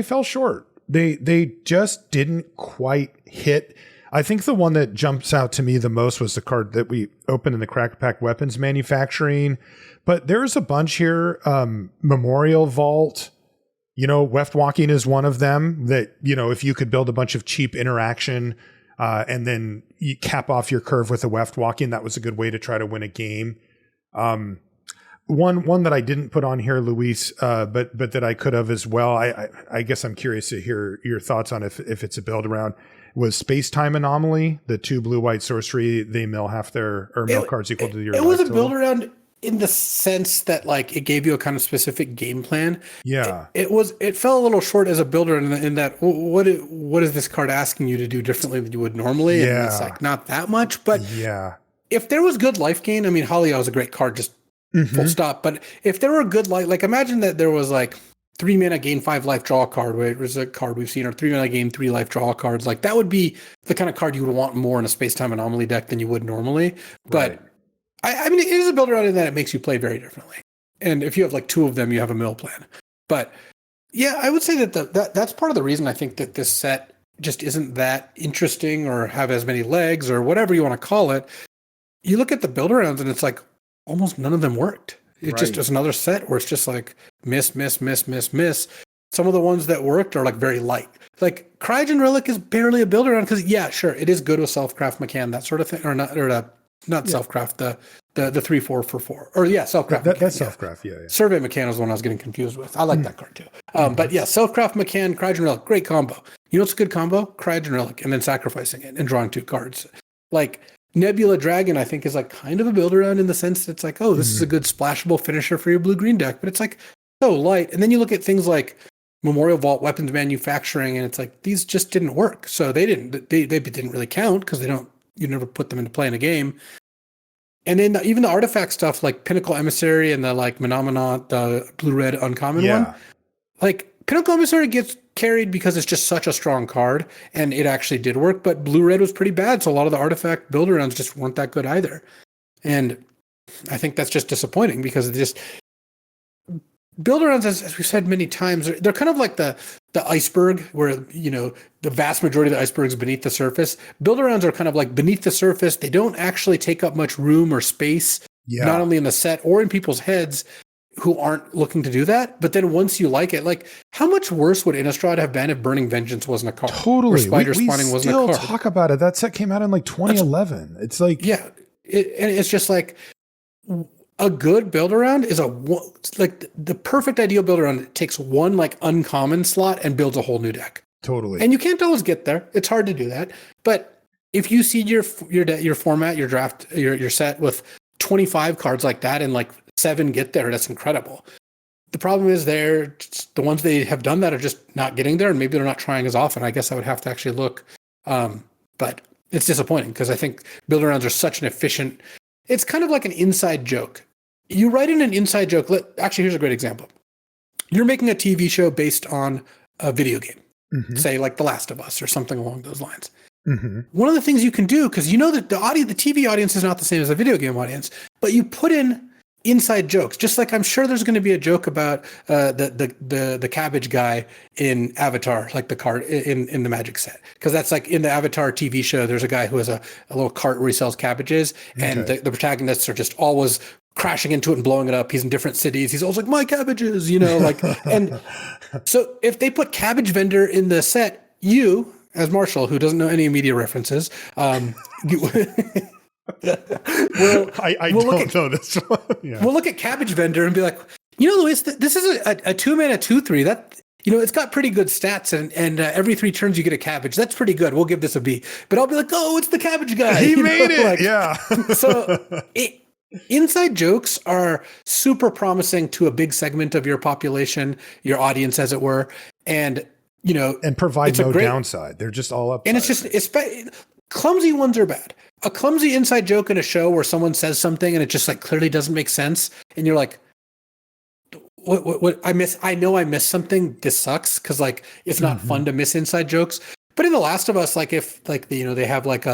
A: fell short. They just didn't quite hit. I think the one that jumps out to me the most was the card that we opened in the Crack Pack Weapons Manufacturing. But there's a bunch here. Memorial Vault, Weft Walking is one of them that, if you could build a bunch of cheap interaction and then you cap off your curve with a Weft Walking, that was a good way to try to win a game. One that I didn't put on here, Luis, but that I could have as well. I guess I'm curious to hear your thoughts on if it's a build around. Was Space Time Anomaly, the 2 blue-white sorcery, they mill half their mill cards equal to your.
B: It was a build around in the sense that like it gave you a kind of specific game plan.
A: Yeah,
B: it fell a little short as a builder in that what is this card asking you to do differently than you would normally?
A: Yeah,
B: and it's like not that much, but
A: yeah.
B: If there was good life gain, I mean, Haliao is a great card, just full stop. But if there were good life, like imagine that there was like 3 mana gain 5 life draw card, which is a card we've seen, or 3 mana gain 3 life draw cards. Like that would be the kind of card you would want more in a Space Time Anomaly deck than you would normally. But I mean, it is a build around in that it makes you play very differently. And if you have like 2 of them, you have a mill plan. But yeah, I would say that that's part of the reason I think that this set just isn't that interesting or have as many legs or whatever you want to call it. You look at the build arounds and it's like almost none of them worked. It just is another set where it's just like miss. Some of the ones that worked are like very light. Like Cryogen Relic is barely a build around because yeah, sure, it is good with Self-Craft McCann, that sort of thing, not Self-Craft, the 3/4 for 4. Or yeah, Self-Craft.
A: That's Self-Craft, yeah.
B: Survey McCann was the one I was getting confused with. I like that card too. But yeah, Self-Craft McCann, Cryogen Relic, great combo. You know what's a good combo? Cryogen Relic and then sacrificing it and drawing 2 cards. Like Nebula Dragon, I think, is like kind of a build around in the sense that it's like, oh, this is a good splashable finisher for your blue-green deck, but it's like so light. And then you look at things like Memorial Vault Weapons Manufacturing, and it's like these just didn't work. So they didn't really count because you never put them into play in a game. And then even the artifact stuff like Pinnacle Emissary and the like Menominat, the blue-red uncommon one, like Pinnacle Emissary gets carried because it's just such a strong card, and it actually did work, but blue-red was pretty bad, so a lot of the artifact build-arounds just weren't that good either. And I think that's just disappointing because it just... Build-arounds, as we've said many times, they're kind of like the iceberg where, you know, the vast majority of the iceberg is beneath the surface. Build-arounds are kind of like beneath the surface. They don't actually take up much room or space, not only in the set or in people's heads who aren't looking to do that. But then once you like it, like how much worse would Innistrad have been if Burning Vengeance wasn't a card?
A: Totally.
B: Or Spider Spawning wasn't a card?
A: We still talk about it. That set came out in like 2011. It's like...
B: Yeah. And it's just like... A good build around is like the perfect ideal build around. It takes one like uncommon slot and builds a whole new deck.
A: Totally.
B: And you can't always get there. It's hard to do that. But if you see your format, your draft, your set with 25 cards like that and like 7 get there, that's incredible. The problem is the ones they have done that are just not getting there, and maybe they're not trying as often. I guess I would have to actually look. But it's disappointing because I think build arounds are such an efficient. It's kind of like an inside joke. You write in an inside joke. Actually, here's a great example. You're making a TV show based on a video game, say like The Last of Us or something along those lines. One of the things you can do, because you know that the TV audience is not the same as a video game audience, but you put in inside jokes. Just like I'm sure there's going to be a joke about the cabbage guy in Avatar, like the card in the Magic set, because that's like in the Avatar TV show. There's a guy who has a little cart where he sells cabbages, and the protagonists are just always crashing into it and blowing it up. He's in different cities. He's always like, my cabbages, you know, like, and so if they put cabbage vendor in the set, you as Marshall, who doesn't know any media references, I don't know this one. Yeah. We'll look at cabbage vendor and be like, you know, Luis, this is a 2-mana 2/3 that, you know, it's got pretty good stats, and every 3 turns you get a cabbage. That's pretty good. We'll give this a B. But I'll be like, oh, it's the cabbage guy.
A: He made it. Like, yeah.
B: So inside jokes are super promising to a big segment of your population, your audience, as it were, and you know,
A: and provide no downside. They're just all up.
B: And it's just clumsy ones are bad. A clumsy inside joke in a show where someone says something and it just like clearly doesn't make sense, and you're like, what I miss? I know I missed something. This sucks because like it's not fun to miss inside jokes. But in The Last of Us, like if like you know they have like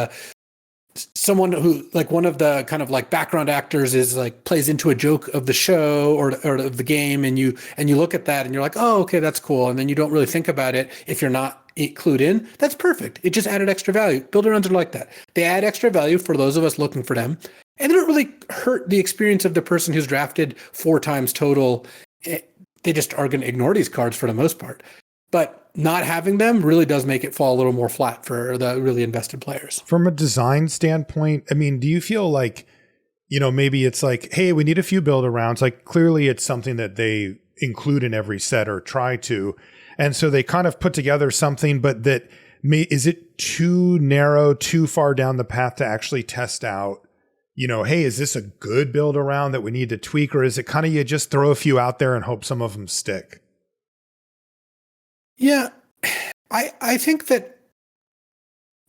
B: someone who like one of the kind of like background actors is like plays into a joke of the show or of the game, and you look at that and you're like, oh, okay, that's cool, and then you don't really think about it if you're not clued in. That's perfect. It just added extra value. Build-arounds are like that. They add extra value for those of us looking for them, and they don't really hurt the experience of the person who's drafted 4 times total. They just are going to ignore these cards for the most part. But not having them really does make it fall a little more flat for the really invested players.
A: From a design standpoint, I mean, do you feel like maybe it's like, hey, we need a few Buildarounds. Like clearly it's something that they include in every set or try to. And so they kind of put together something, but that is it too narrow, too far down the path to actually test out, hey, is this a good Buildaround that we need to tweak? Or is it kind of you just throw a few out there and hope some of them stick?
B: Yeah, I think that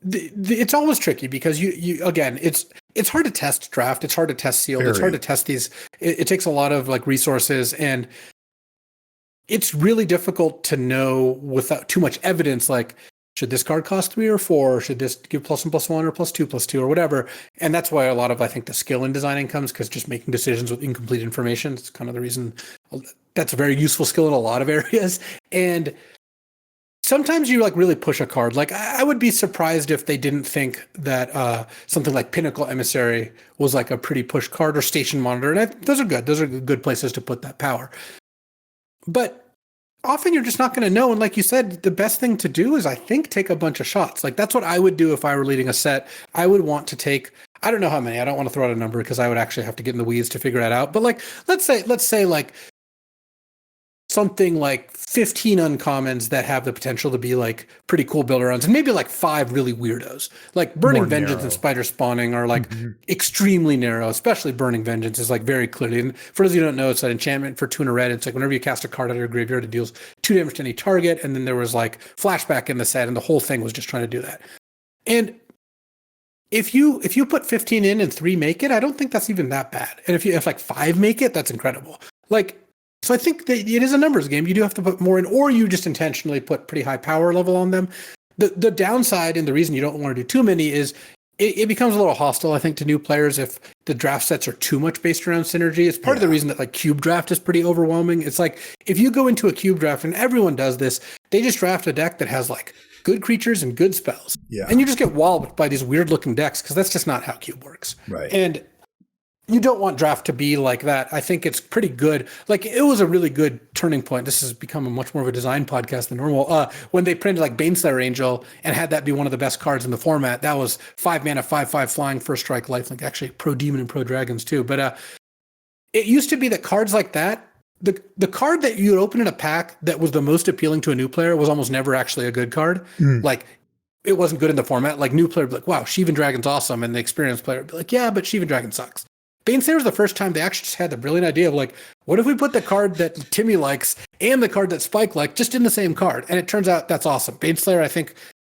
B: it's always tricky because you again, it's hard to test draft. It's hard to test sealed. It's hard to test these. It takes a lot of like resources, and it's really difficult to know without too much evidence. Like, should this card cost 3 or 4? Or should this give +1/+1 or +2/+2 or whatever? And that's why a lot of, I think, the skill in designing comes, because just making decisions with incomplete information. It's kind of the reason that's a very useful skill in a lot of areas. And sometimes you like really push a card. Like I would be surprised if they didn't think that something like Pinnacle Emissary was like a pretty push card, or Station Monitor. And those are good. Those are good places to put that power. But often you're just not going to know. And like you said, the best thing to do is, I think, take a bunch of shots. Like that's what I would do if I were leading a set. I would want to take, I don't know how many. I don't want to throw out a number because I would actually have to get in the weeds to figure that out. But like, let's say like something like 15 uncommons that have the potential to be like pretty cool Buildarounds, and maybe like 5 really weirdos. Like Burning Vengeance and Spider Spawning are like extremely narrow, especially Burning Vengeance is like very clearly. And for those of you who don't know, it's an enchantment for 2 and a red. It's like whenever you cast a card out of your graveyard, it deals 2 damage to any target. And then there was like flashback in the set, and the whole thing was just trying to do that. And if you put 15 in and 3 make it, I don't think that's even that bad. And if like 5 make it, that's incredible. Like, so I think that it is a numbers game. You do have to put more in, or you just intentionally put pretty high power level on them. The downside, and the reason you don't want to do too many, is it becomes a little hostile, I think, to new players if the draft sets are too much based around synergy. It's part of the reason that like cube draft is pretty overwhelming. It's like if you go into a cube draft, and everyone does this, they just draft a deck that has like good creatures and good spells. Yeah. And you just get walloped by these weird looking decks, because that's just not how cube works.
A: Right.
B: And you don't want draft to be like that. I think it's pretty good. Like it was a really good turning point. This has become a much more of a design podcast than normal. When they printed like Baneslayer Angel and had that be one of the best cards in the format, that was 5 mana, 5/5 flying, first strike, lifelink, actually pro demon and pro dragons too. But it used to be that cards like that, the card that you would open in a pack that was the most appealing to a new player was almost never actually a good card. Like it wasn't good in the format. Like new player would be like, wow, Sheevan Dragon's awesome. And the experienced player would be like, yeah, but Sheevan Dragon sucks. Baneslayer was the first time they actually just had the brilliant idea of like, what if we put the card that Timmy likes and the card that Spike liked just in the same card? And it turns out that's awesome. Baneslayer, I think,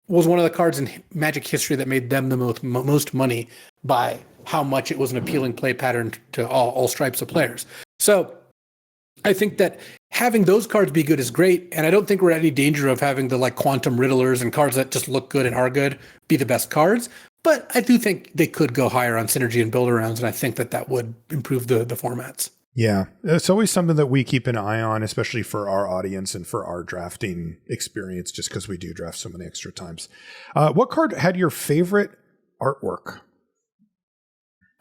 B: was one of the cards in Magic history that made them the most money by how much it was an appealing play pattern to all stripes of players. So I think that having those cards be good is great. And I don't think we're at any danger of having the like Quantum Riddlers and cards that just look good and are good be the best cards. But I do think they could go higher on synergy and Buildarounds, and I think that would improve the formats.
A: Yeah, it's always something that we keep an eye on, especially for our audience and for our drafting experience, just because we do draft so many extra times. What card had your favorite artwork?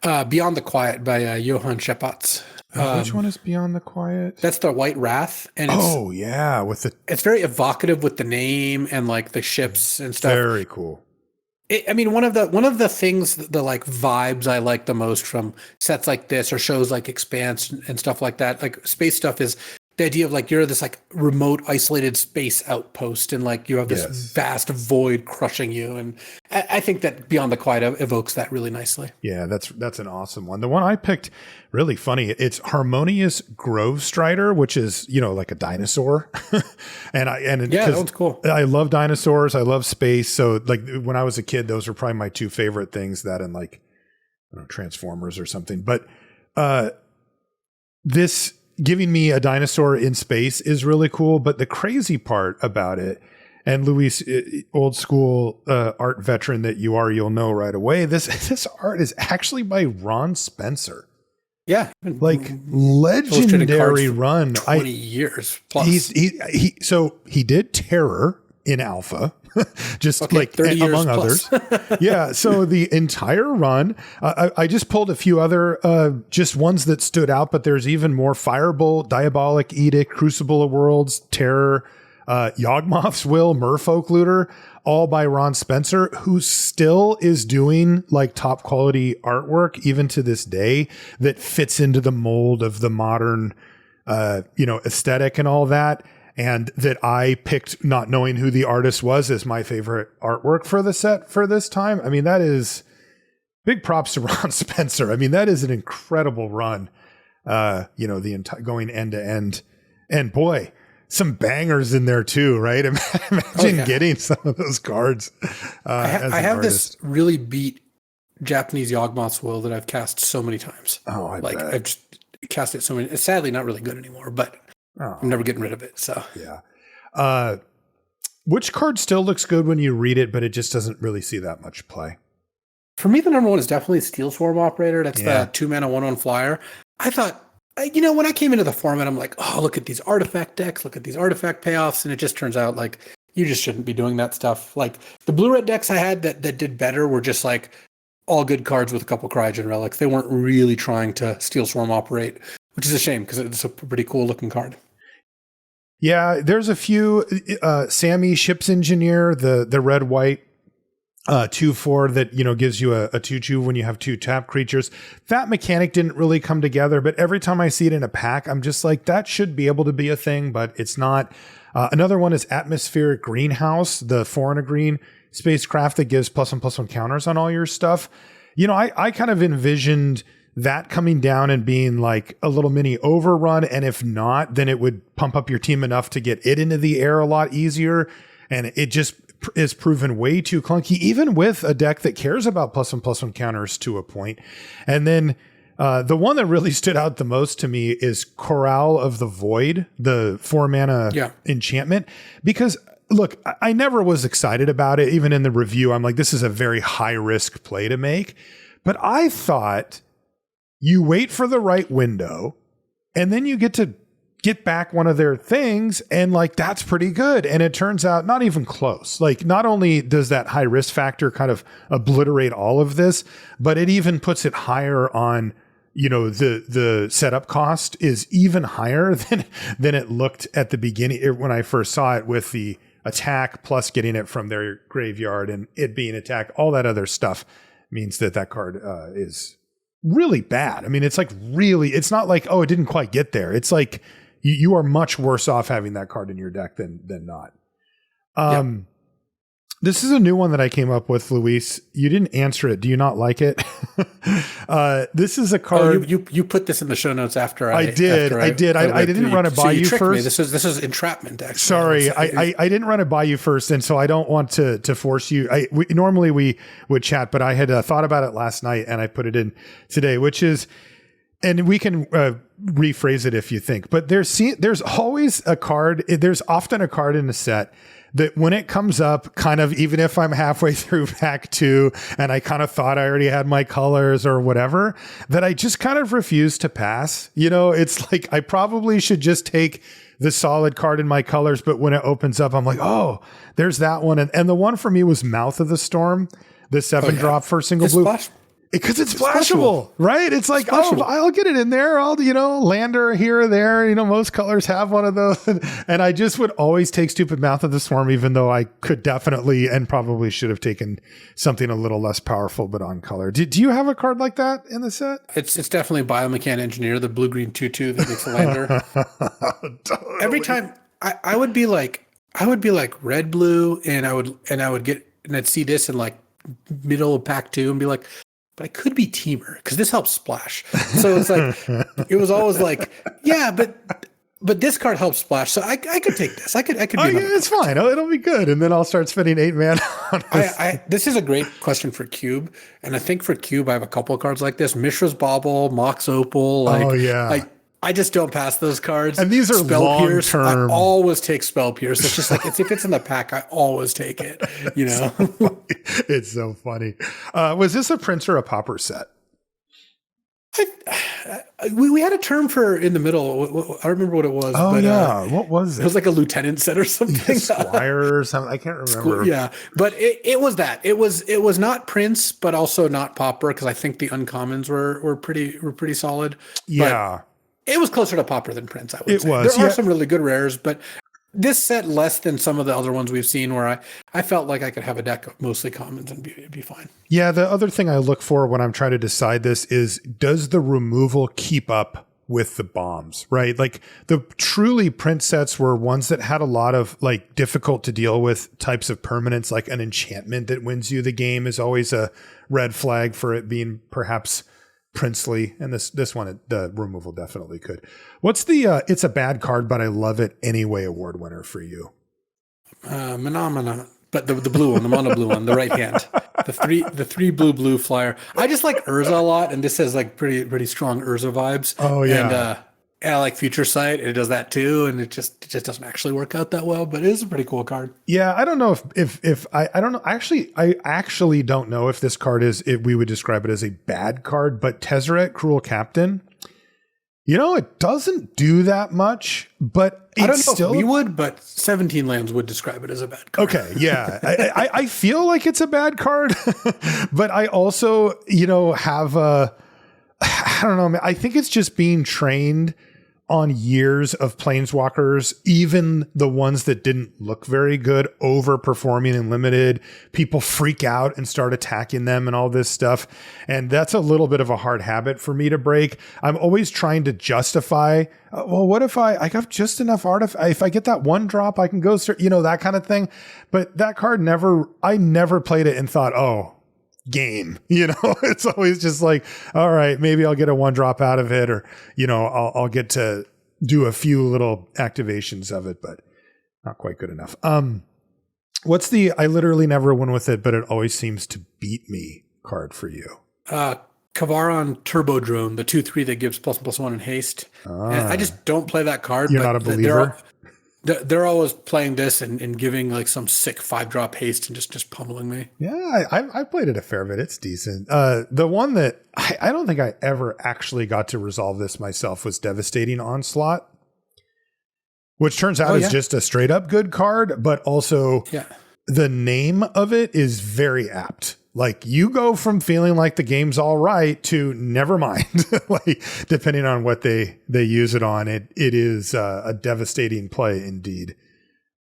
B: Beyond the Quiet by Johann Shepatz.
A: Which one is Beyond the Quiet?
B: That's the White Wrath. And
A: it's
B: very evocative with the name and like the ships and stuff.
A: Very cool.
B: I mean, one of the things, the like vibes I like the most from sets like this or shows like Expanse and stuff like that, like space stuff, is the idea of like you're this like remote, isolated space outpost, and like you have this vast void crushing you. And I think that Beyond the Quiet evokes that really nicely. Yeah,
A: that's an awesome one. The one I picked, really funny. It's Harmonious Grove Strider, which is, like a dinosaur. That one's cool. I love dinosaurs. I love space. So like when I was a kid, those were probably my 2 favorite things, that and like, I don't know, Transformers or something. But this giving me a dinosaur in space is really cool. But the crazy part about it, and Luis, old school art veteran that you are, you'll know right away, this art is actually by Ron Spencer.
B: Yeah,
A: like legendary run.
B: 20 years plus.
A: He did Terror in Alpha, just like
B: 30 years
A: among
B: plus.
A: others. Yeah. So the entire run, I just pulled a few other, just ones that stood out, but there's even more: Firebolt, Diabolic Edict, Crucible of Worlds, Terror, Yawgmoth's Will, Merfolk Looter, all by Ron Spencer, who still is doing like top quality artwork even to this day that fits into the mold of the modern, aesthetic and all that. And that I picked not knowing who the artist was as my favorite artwork for the set for this time. I mean, that is big props to Ron Spencer. I mean, that is an incredible run, the entire going end to end. And boy, some bangers in there too, right? Imagine getting some of those cards.
B: I have this really beat Japanese Yawgmoth's Will that I've cast so many times.
A: Oh, bet.
B: I've just cast it so many. It's sadly not really good anymore, but I'm never getting rid of it. So
A: yeah. Which card still looks good when you read it, but it just doesn't really see that much play?
B: For me, the number one is definitely Steel Swarm Operator. That's the 2-mana 1/1 flyer. I thought, when I came into the format, I'm like, oh, look at these artifact decks, look at these artifact payoffs. And it just turns out like you just shouldn't be doing that stuff. Like the blue-red decks I had that did better were just like all good cards with a couple Cryogen Relics. They weren't really trying to Steel Swarm Operate, which is a shame because it's a pretty cool looking card.
A: Yeah, there's a few. Sammy Ship's Engineer, the red-white 2/4 that gives you a 2/2 when you have 2 tap creatures. That mechanic didn't really come together, but every time I see it in a pack, I'm just like, that should be able to be a thing, but it's not. Another one is Atmospheric Greenhouse, the 4 and a green spacecraft that gives +1/+1 counters on all your stuff. I kind of envisioned that coming down and being like a little mini overrun, and if not, then it would pump up your team enough to get it into the air a lot easier, and it just is proven way too clunky, even with a deck that cares about +1/+1 counters to a point. And then the one that really stood out the most to me is Chorale of the Void, the 4-mana enchantment, because look, I never was excited about it. Even in the review, I'm like, this is a very high risk play to make, but I thought you wait for the right window and then you get to get back one of their things, and like that's pretty good. And it turns out not even close. Like, not only does that high risk factor kind of obliterate all of this, but it even puts it higher on, the setup cost is even higher than it looked at the beginning when I first saw it, with the attack plus getting it from their graveyard and it being attack. All that other stuff means that card is really bad. I mean, it's like it's not like, oh, it didn't quite get there. It's like you are much worse off having that card in your deck than not. This is a new one that I came up with, Luis. You didn't answer it. Do you not like it? This is a card.
B: Oh, you put this in the show notes after
A: I did. I didn't run it by you first.
B: Me. This is entrapment. Actually,
A: sorry, I didn't run it by you first, and so I don't want to force you. Normally we would chat, but I had thought about it last night, and I put it in today, which is, and we can rephrase it if you think. But there's always a card. There's often a card in a set that when it comes up, kind of, even if I'm halfway through pack 2 and I kind of thought I already had my colors or whatever, that I just kind of refuse to pass. It's like I probably should just take the solid card in my colors, but when it opens up, I'm like, oh, there's that one. And the one for me was Mouth of the Storm, the 7-drop for single blue. Because it's splashable, right? It's like, oh, I'll get it in there. I'll, lander here or there. Most colors have one of those. And I just would always take stupid Mouth of the Swarm, even though I could definitely and probably should have taken something a little less powerful, but on color. Do you have a card like that in the set?
B: It's definitely Biomechan Engineer, the blue-green 2/2 that makes a lander. Totally. Every time I would be like red-blue, and I'd see this in like middle of pack 2 and be like, but I could be Teamer because this helps splash. So it's like, it was always like, yeah, but this card helps splash. So I could take this. I could be
A: it's fine. It'll be good. And then I'll start spending 8 mana on this.
B: This is a great question for Cube. And I think for Cube, I have a couple of cards like this. Mishra's Bauble, Mox Opal. I just don't pass those cards.
A: And these are
B: Spell Pierce.
A: term.
B: I always take Spell Pierce. It's just like, if it's in the pack, I always take it.
A: It's so funny. Was this a Prince or a Pauper set?
B: We had a term for in the middle. I don't remember what it was.
A: Oh, yeah. What was it?
B: It was like a lieutenant set or something.
A: Squire or something. I can't remember.
B: Yeah. But it was that. It was not Prince, but also not Pauper, because I think the uncommons were pretty solid.
A: Yeah.
B: But it was closer to Pauper than Prince, I would say.
A: It was.
B: There are some really good rares, but this set less than some of the other ones we've seen where I felt like I could have a deck of mostly commons and it'd be fine.
A: Yeah, the other thing I look for when I'm trying to decide this is, does the removal keep up with the bombs, right? Like the truly print sets were ones that had a lot of like difficult to deal with types of permanents, like an enchantment that wins you the game is always a red flag for it being perhaps princely. And this one, the removal definitely could. What's the it's a bad card, but I love it anyway award winner for you?
B: Phenomena. But the blue one, the mono blue one, the right hand, the three blue flyer. I just like Urza a lot, and this has like pretty strong Urza vibes.
A: Oh yeah,
B: and I like Future Sight. It does that too, and it just doesn't actually work out that well. But it is a pretty cool card.
A: Yeah, I don't know if I don't know. I actually don't know if this card if we would describe it as a bad card. But Tezzeret, Cruel Captain. You know, it doesn't do that much, but it's
B: I don't know
A: still.
B: If we would, but 17 lands would describe it as a bad card.
A: Okay, yeah. I feel like it's a bad card, but I also, have I don't know, I think it's just being trained on years of Planeswalkers, even the ones that didn't look very good, overperforming in limited. People freak out and start attacking them and all this stuff. And that's a little bit of a hard habit for me to break. I'm always trying to justify, well, what if I got just enough artifact? If I get that one drop, I can go, that kind of thing. But that card I never played it and thought, oh, game, it's always just like, all right, maybe I'll get a one drop out of it, or I'll get to do a few little activations of it, but not quite good enough. What's the I literally never win with it, but it always seems to beat me card for you?
B: Kavaron Turbo Drone, the 2/3 that gives ++1 in haste. And I just don't play that card.
A: You're not a believer.
B: They're always playing this and giving like some sick 5-drop haste and just pummeling me.
A: Yeah, I played it a fair bit. It's decent. The one that I don't think I ever actually got to resolve this myself was Devastating Onslaught, which turns out is just a straight up good card, but also the name of it is very apt. Like you go from feeling like the game's all right to never mind, like depending on what they use it on. It is a devastating play indeed.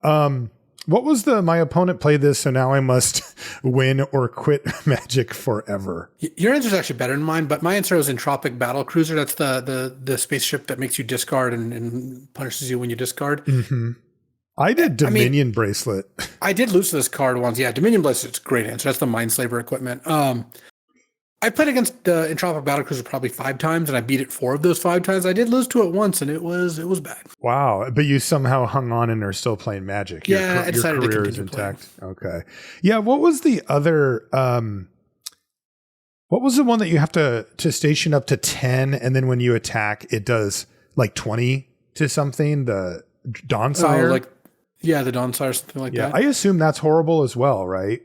A: What was my opponent played this, so now I must win or quit Magic forever.
B: Your answer is actually better than mine, but my answer was Entropic Battle Cruiser. That's the spaceship that makes you discard and punishes you when you discard.
A: Mm-hmm. I did Dominion Bracelet.
B: I did lose to this card once. Yeah, Dominion Bracelet's a great answer. That's the Mindslaver equipment. I played against the Entropic Battle Cruiser probably 5 times, and I beat it 4 of those 5 times. I did lose to it once, and it was bad.
A: Wow, but you somehow hung on and are still playing Magic.
B: Yeah, I decided
A: your career is intact. Okay. Yeah, what was the other... what was the one that you have to station up to 10, and then when you attack, it does like 20 to something? The Dawnsire?
B: The Dawnsire, something like that.
A: I assume that's horrible as well, right?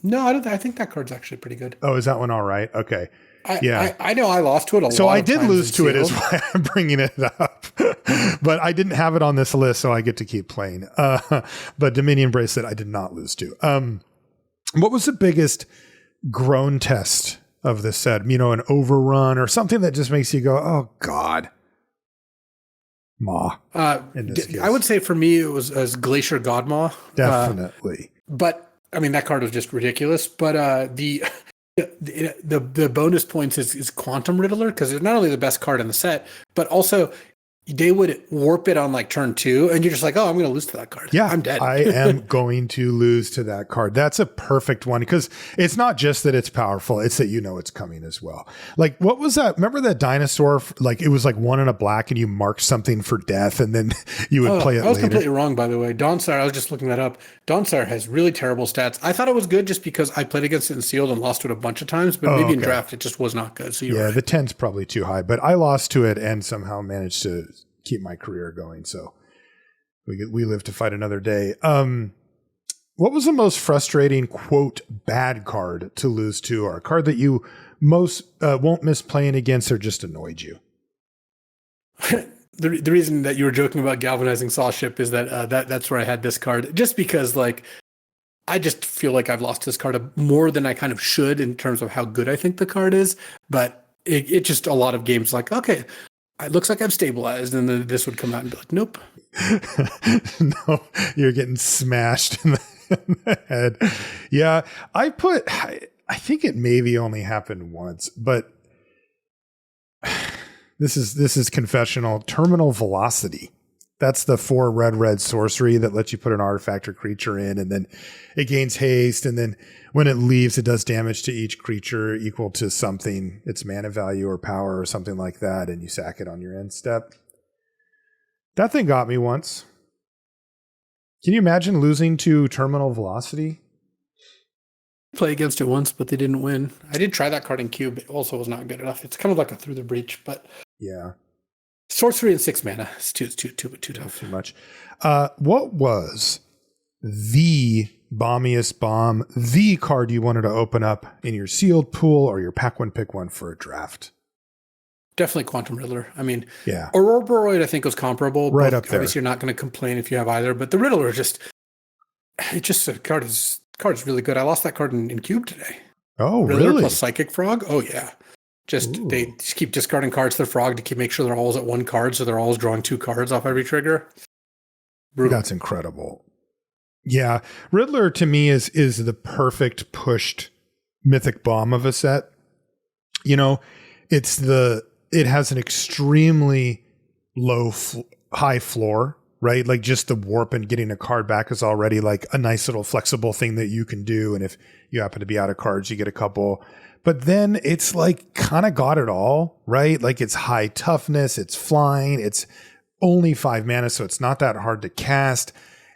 B: No, I don't. I think that card's actually pretty good.
A: Oh, is that one all right? Okay.
B: I know I lost to it a lot.
A: So I did lose to it, is why I'm bringing it up. But I didn't have it on this list, so I get to keep playing. But Dominion Bracelet, I did not lose to. What was the biggest groan test of this set? An overrun or something that just makes you go, oh, God. Maw.
B: I would say for me, it was Glacier Godmaw.
A: Definitely.
B: But I mean, that card was just ridiculous. But the bonus points is Quantum Riddler, because it's not only the best card in the set, but also they would warp it on like turn 2, and you're just like, oh, I'm going to lose to that card.
A: Yeah,
B: I'm dead.
A: I am going to lose to that card. That's a perfect one, because it's not just that it's powerful, it's that it's coming as well. Like, what was that? Remember that dinosaur? Like, it was like 1 and a black, and you marked something for death, and then you would play it later.
B: I was completely wrong, by the way. Dawnsire, I was just looking that up. Dawnsire has really terrible stats. I thought it was good just because I played against it in Sealed and lost to it a bunch of times, but maybe in Draft it just was not good. So you're right.
A: The 10's probably too high, but I lost to it and somehow managed to keep my career going. So we live to fight another day. What was the most frustrating, quote, bad card to lose to, or a card that you most won't miss playing against or just annoyed you?
B: The reason that you were joking about Galvanizing Saw Ship is that that's where I had this card, just because like I just feel like I've lost this card more than I kind of should in terms of how good I think the card is. But it just a lot of games like, okay, it looks like I've stabilized, and then this would come out and be like, nope.
A: No, you're getting smashed in the head. Yeah, I think it maybe only happened once, but this is confessional. Terminal velocity. That's the 4 red sorcery that lets you put an artifact or creature in, and then it gains haste, and then when it leaves, it does damage to each creature equal to something, its mana value or power or something like that, and you sack it on your end step. That thing got me once. Can you imagine losing to terminal velocity?
B: Play against it once, but they didn't win. I did try that card in Cube. It also was not good enough. It's kind of like a Through the Breach, but
A: yeah.
B: Sorcery and 6 mana. It's too tough.
A: Too much. What was the bombiest bomb, the card you wanted to open up in your sealed pool or your pack one, pick one for a draft?
B: Definitely Quantum Riddler. I mean,
A: yeah.
B: Ouroboros, I think, was comparable.
A: Right up there.
B: Obviously, you're not going to complain if you have either, but the Riddler the card is really good. I lost that card in Cube today.
A: Oh,
B: Riddler
A: really?
B: plus Psychic Frog? Oh, yeah. They just keep discarding cards to the frog to make sure they're always at 1 card, so they're always drawing 2 cards off every trigger. Brutal.
A: That's incredible. Yeah, Riddler to me is the perfect pushed mythic bomb of a set. You know, it has an extremely high floor, right? Like just the warp and getting a card back is already like a nice little flexible thing that you can do, and if you happen to be out of cards, you get a couple. But then it's like kind of got it all, right? Like it's high toughness, it's flying, it's only 5 mana, so it's not that hard to cast,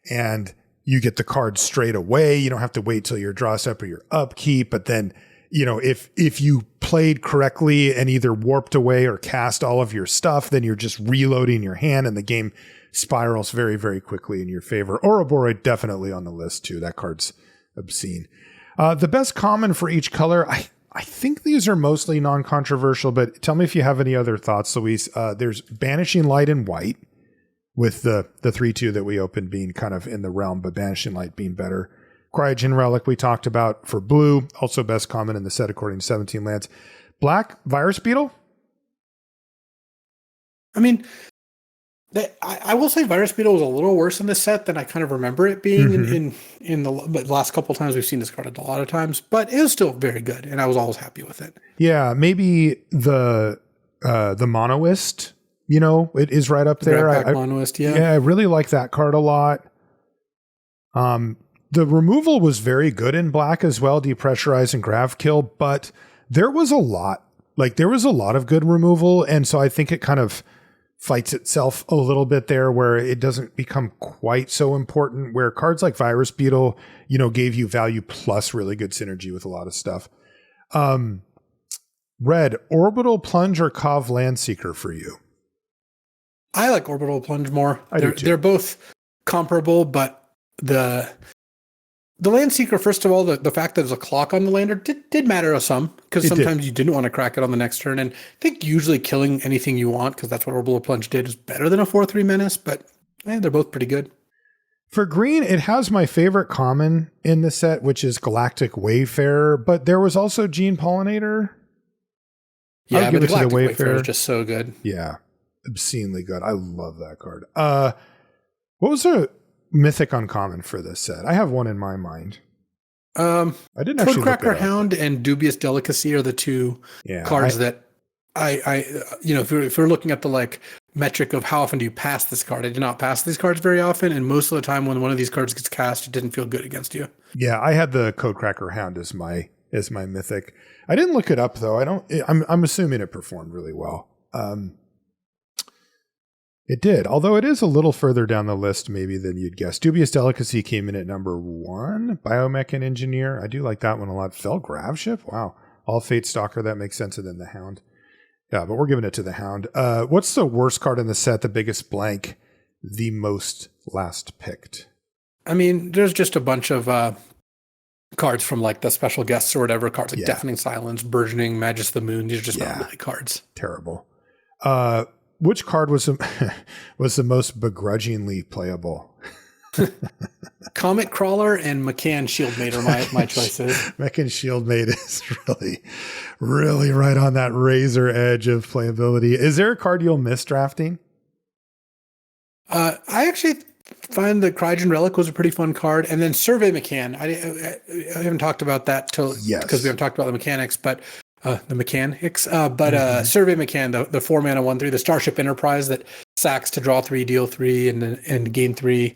A: and you get the card straight away. You don't have to wait till your draw step or your upkeep. But then, you know, if you played correctly and either warped away or cast all of your stuff, then you're just reloading your hand and the game spirals very, very quickly in your favor. Ouroboros definitely on the list too. That card's obscene. The best common for each color, I think these are mostly non-controversial, but tell me if you have any other thoughts, Luis. There's Banishing Light in white, with the 3/2 that we opened being kind of in the realm, but Banishing Light being better. Cryogen Relic we talked about for blue, also best common in the set according to 17 lands. Black, Virus Beetle?
B: I mean, I will say Virus Beetle was a little worse in this set than I kind of remember it being in the last couple of times we've seen this card a lot of times, but it was still very good, and I was always happy with it. Yeah,
A: maybe the Monoist, you know, it is right up there.
B: Monoist, yeah.
A: Yeah, I really like that card a lot. The removal was very good in black as well, Depressurize and Grav Kill, but there was a lot of good removal, and so I think it kind of fights itself a little bit there where it doesn't become quite so important, where cards like Virus Beetle, you know, gave you value plus really good synergy with a lot of stuff. Red, Orbital Plunge or Kov Landseeker for you?
B: I like Orbital Plunge more.
A: I do too.
B: They're both comparable, but the Landseeker, first of all, the fact that there's a clock on the lander did matter some, because sometimes you didn't want to crack it on the next turn. And I think usually killing anything you want, because that's what Orbital Plunge did, is better than a 4/3 menace, but they're both pretty good.
A: For green, it has my favorite common in the set, which is Galactic Wayfarer, but there was also Gene Pollinator.
B: Yeah, but the Galactic Wayfarer is just so good.
A: Yeah, obscenely good. I love that card. What was a mythic uncommon for this set? I have one in my mind. I didn't actually look it up.
B: Hound and Dubious Delicacy are the two cards that I if we're looking at the like metric of how often do you pass this card, I did not pass these cards very often, and most of the time when one of these cards gets cast, it didn't feel good against you. Yeah, I had the Codecracker Hound as my mythic. I didn't look it up though. I'm assuming it performed really well. It did, although it is a little further down the list maybe than you'd guess. Dubious Delicacy came in at number 1. Biomech and Engineer, I do like that one a lot. Fell Graveship, wow. All Fate Stalker, that makes sense. And then the Hound. Yeah, but we're giving it to the Hound. What's the worst card in the set, the biggest blank, the most last picked? I mean, there's just a bunch of cards from like the special guests or whatever, cards like Deafening Silence, Burgeoning, Magus the Moon. These are just not really cards. Terrible. Which card was the most begrudgingly playable? Comet Crawler and McCann Shieldmate are my choices. McCann Shieldmate is really, really right on that razor edge of playability. Is there a card you'll miss drafting? I actually find the Crygen Relic was a pretty fun card, and then Survey McCann. I haven't talked about that because we haven't talked about the mechanics, but the mechanics. Survey McCann, the 4-mana 1/3, the Starship Enterprise that sacks to draw 3, deal 3, and gain 3.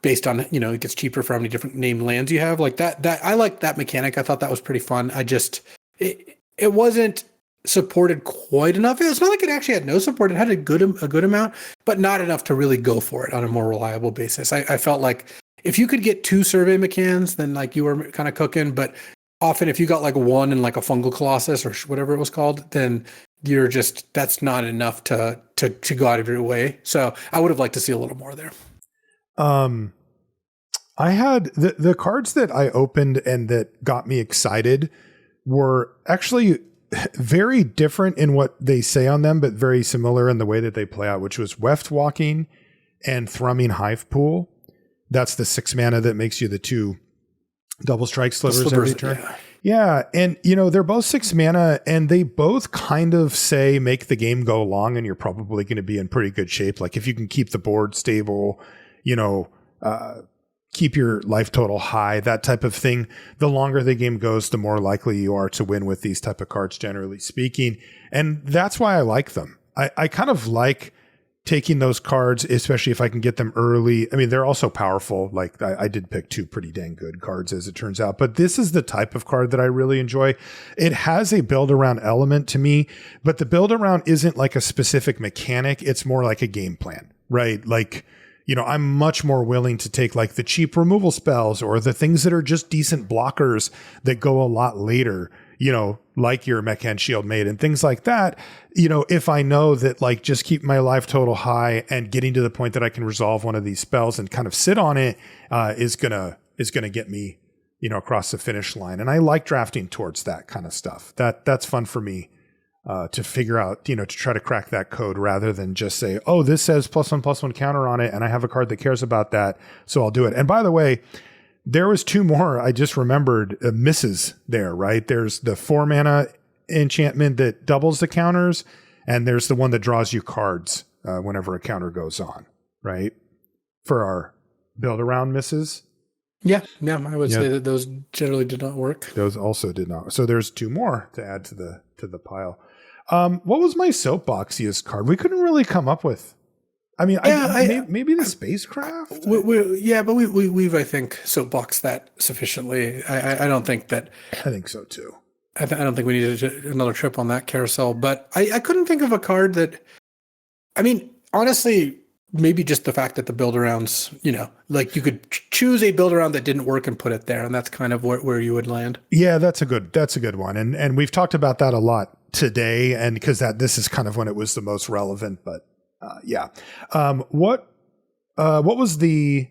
B: Based on, it gets cheaper for how many different named lands you have. Like that I like that mechanic. I thought that was pretty fun. It wasn't supported quite enough. It's not like it actually had no support. It had a good amount, but not enough to really go for it on a more reliable basis. I felt like if you could get 2 Survey McCanns, then like you were kind of cooking. But often if you got like 1 and like a Fungal Colossus or whatever it was called, then that's not enough to go out of your way. So I would have liked to see a little more there.
A: I had the cards that I opened and that got me excited were actually very different in what they say on them, but very similar in the way that they play out, which was Weft Walking and Thrumming Hive Pool. That's the 6 mana that makes you the 2 double strike slivers every turn. Yeah. And, they're both 6 mana and they both kind of say make the game go long and you're probably going to be in pretty good shape. Like if you can keep the board stable, keep your life total high, that type of thing. The longer the game goes, the more likely you are to win with these type of cards, generally speaking. And that's why I like them. I kind of like taking those cards, especially if I can get them early. I mean, they're also powerful. Like I did pick 2 pretty dang good cards as it turns out, but this is the type of card that I really enjoy. It has a build around element to me, but the build around isn't like a specific mechanic. It's more like a game plan, right? Like, I'm much more willing to take like the cheap removal spells or the things that are just decent blockers that go a lot later, like your Mechan Shield Maid and things like that. If I know that like just keep my life total high and getting to the point that I can resolve one of these spells and kind of sit on it is gonna get me, across the finish line. And I like drafting towards that kind of stuff. That's fun for me. To figure out, to try to crack that code rather than just say, oh, this says +1/+1 counter on it. And I have a card that cares about that. So I'll do it. And by the way, there was 2 more. I just remembered misses there, right? There's the 4 mana enchantment that doubles the counters. And there's the one that draws you cards whenever a counter goes on, right? For our Buildaround misses.
B: Yeah, I would say that those generally did not work.
A: Those also did not. So there's 2 more to add to the pile. What was my soapboxiest card? We couldn't really come up with. I mean, maybe the spacecraft.
B: We've I think soapboxed that sufficiently. I don't think that.
A: I think so too.
B: I don't think we needed another trip on that carousel. But I couldn't think of a card that. I mean, honestly, maybe just the fact that the Buildarounds, like you could choose a Buildaround that didn't work and put it there, and that's kind of where you would land. Yeah,
A: that's a good one, and we've talked about that a lot today, and because this is kind of when it was the most relevant. But what was the?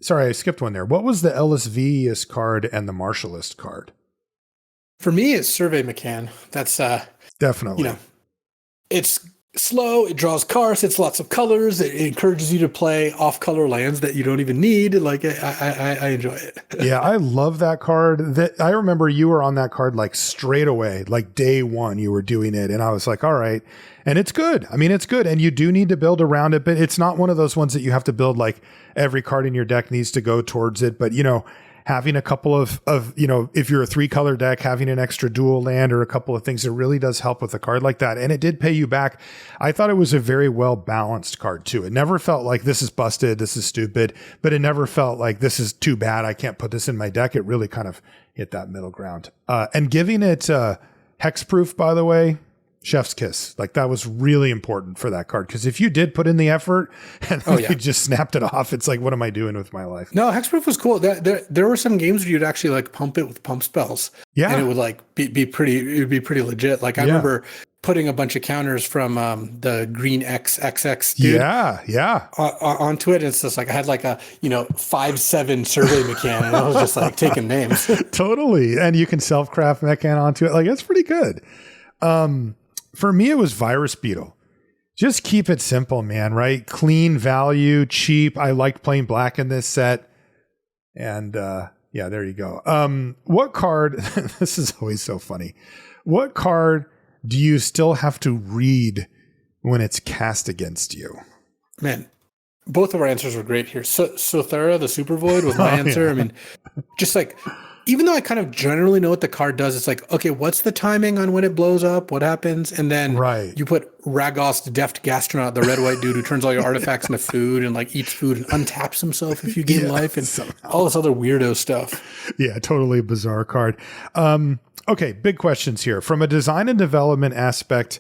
A: Sorry, I skipped one there. What was the LSVist card and the Martialist card?
B: For me, it's Survey McCann. That's
A: definitely.
B: It's slow, it draws cards, it's lots of colors, it encourages you to play off-color lands that you don't even need. Like I enjoy it.
A: Yeah, I love that card. That I remember you were on that card like straight away, like day one you were doing it, and I was like, all right. And it's good. I mean, it's good, and you do need to build around it, but it's not one of those ones that you have to build like every card in your deck needs to go towards it. But having a couple of if you're a 3-color deck, having an extra dual land or a couple of things, it really does help with a card like that. And it did pay you back. I thought it was a very well balanced card too. It never felt like this is busted, this is stupid, but it never felt like this is too bad, I can't put this in my deck. It really kind of hit that middle ground. And giving it hexproof, by the way, chef's kiss. Like that was really important for that card, because if you did put in the effort and you just snapped it off, it's like, what am I doing with my life?
B: No, hexproof was cool. There were some games where you'd actually like pump it with pump spells. Yeah, and it would like be pretty legit. Like I remember putting a bunch of counters from the green XXX dude.
A: Yeah.
B: Onto it. And it's just like I had like a 5/7 Survey McCann, and I was just like taking names.
A: Totally, and you can self-craft Mechan onto it. Like it's pretty good. For me, it was Virus Beetle. Just keep it simple, man, right? Clean value, cheap. I liked playing black in this set. And there you go. What card, this is always so funny. What card do you still have to read when it's cast against you?
B: man, both of our answers were great here. So Sothera, the Super Void, was my answer.
A: Yeah.
B: I mean, just like, even though I kind of generally know what the card does, it's like, okay, what's the timing on when it blows up? What happens? And then you put Ragos, the deft gastronaut, the red-white dude who turns all your artifacts into food and like eats food and untaps himself if you gain life and all this other weirdo stuff.
A: Yeah, totally bizarre card. Okay, big questions here. From a design and development aspect,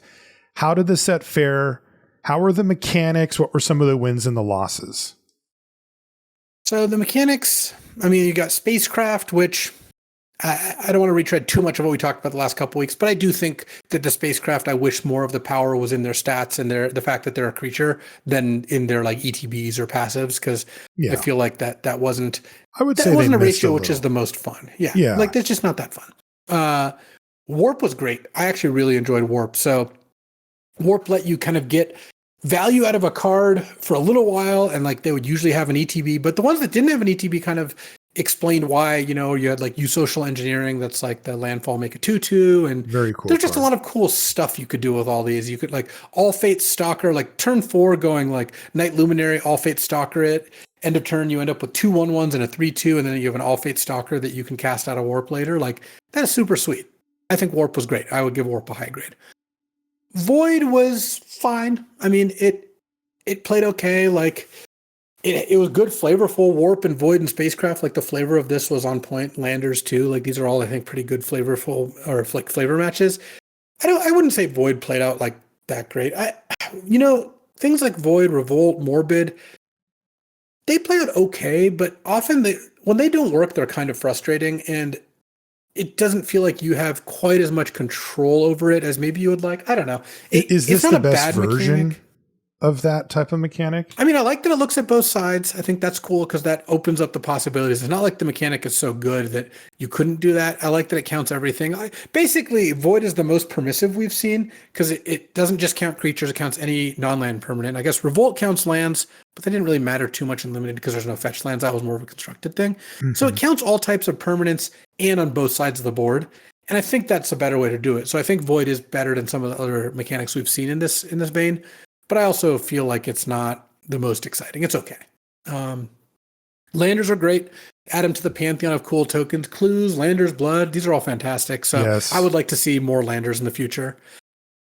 A: how did the set fare? How were the mechanics? What were some of the wins and the losses?
B: So the mechanics, I mean, you got spacecraft, which I don't want to retread too much of what we talked about the last couple weeks, but I do think that the spacecraft, I wish more of the power was in their stats and the fact that they're a creature than in their like ETBs or passives, because I feel like that wasn't.
A: I would
B: that
A: say
B: wasn't a ratio which is the most fun. Yeah, like that's just not that fun. Warp was great. I actually really enjoyed Warp. So Warp let you kind of get value out of a card for a little while, and like they would usually have an ETB, but the ones that didn't have an ETB kind of explained why. You know, you had like use social engineering, that's like the landfall make a 2/2, and
A: very cool.
B: There's just a lot of cool stuff you could do with all these. You could like All Fate Stalker, like turn 4 going like Night Luminary, All Fate Stalker it. End of turn, you end up with 2 1/1s and a 3/2, and then you have an All Fate Stalker that you can cast out of Warp later. Like that is super sweet. I think Warp was great. I would give Warp a high grade. Void was fine. I mean, it played okay. Like it was good, flavorful. Warp and Void and Spacecraft, like the flavor of this was on point. Landers too. Like these are all, I think, pretty good flavorful or like flavor matches. I wouldn't say Void played out like that great. Things like Void, Revolt, Morbid, they play out okay, but often when they don't work, they're kind of frustrating, and it doesn't feel like you have quite as much control over it as maybe you would like. I don't know.
A: Is this the best version of that type of mechanic? I
B: mean, I like that it looks at both sides. I think that's cool because that opens up the possibilities. It's not like the mechanic is so good that you couldn't do that. I like that it counts everything. Basically, Void is the most permissive we've seen because it doesn't just count creatures. It counts any non-land permanent. I guess Revolt counts lands, but they didn't really matter too much in Limited because there's no fetch lands. That was more of a constructed thing. Mm-hmm. So it counts all types of permanents and on both sides of the board. And I think that's a better way to do it. So I think Void is better than some of the other mechanics we've seen in this vein. But I also feel like it's not the most exciting. It's okay. Landers are great. Add them to the pantheon of cool tokens. Clues, Landers, Blood, these are all fantastic. So I would like to see more Landers in the future.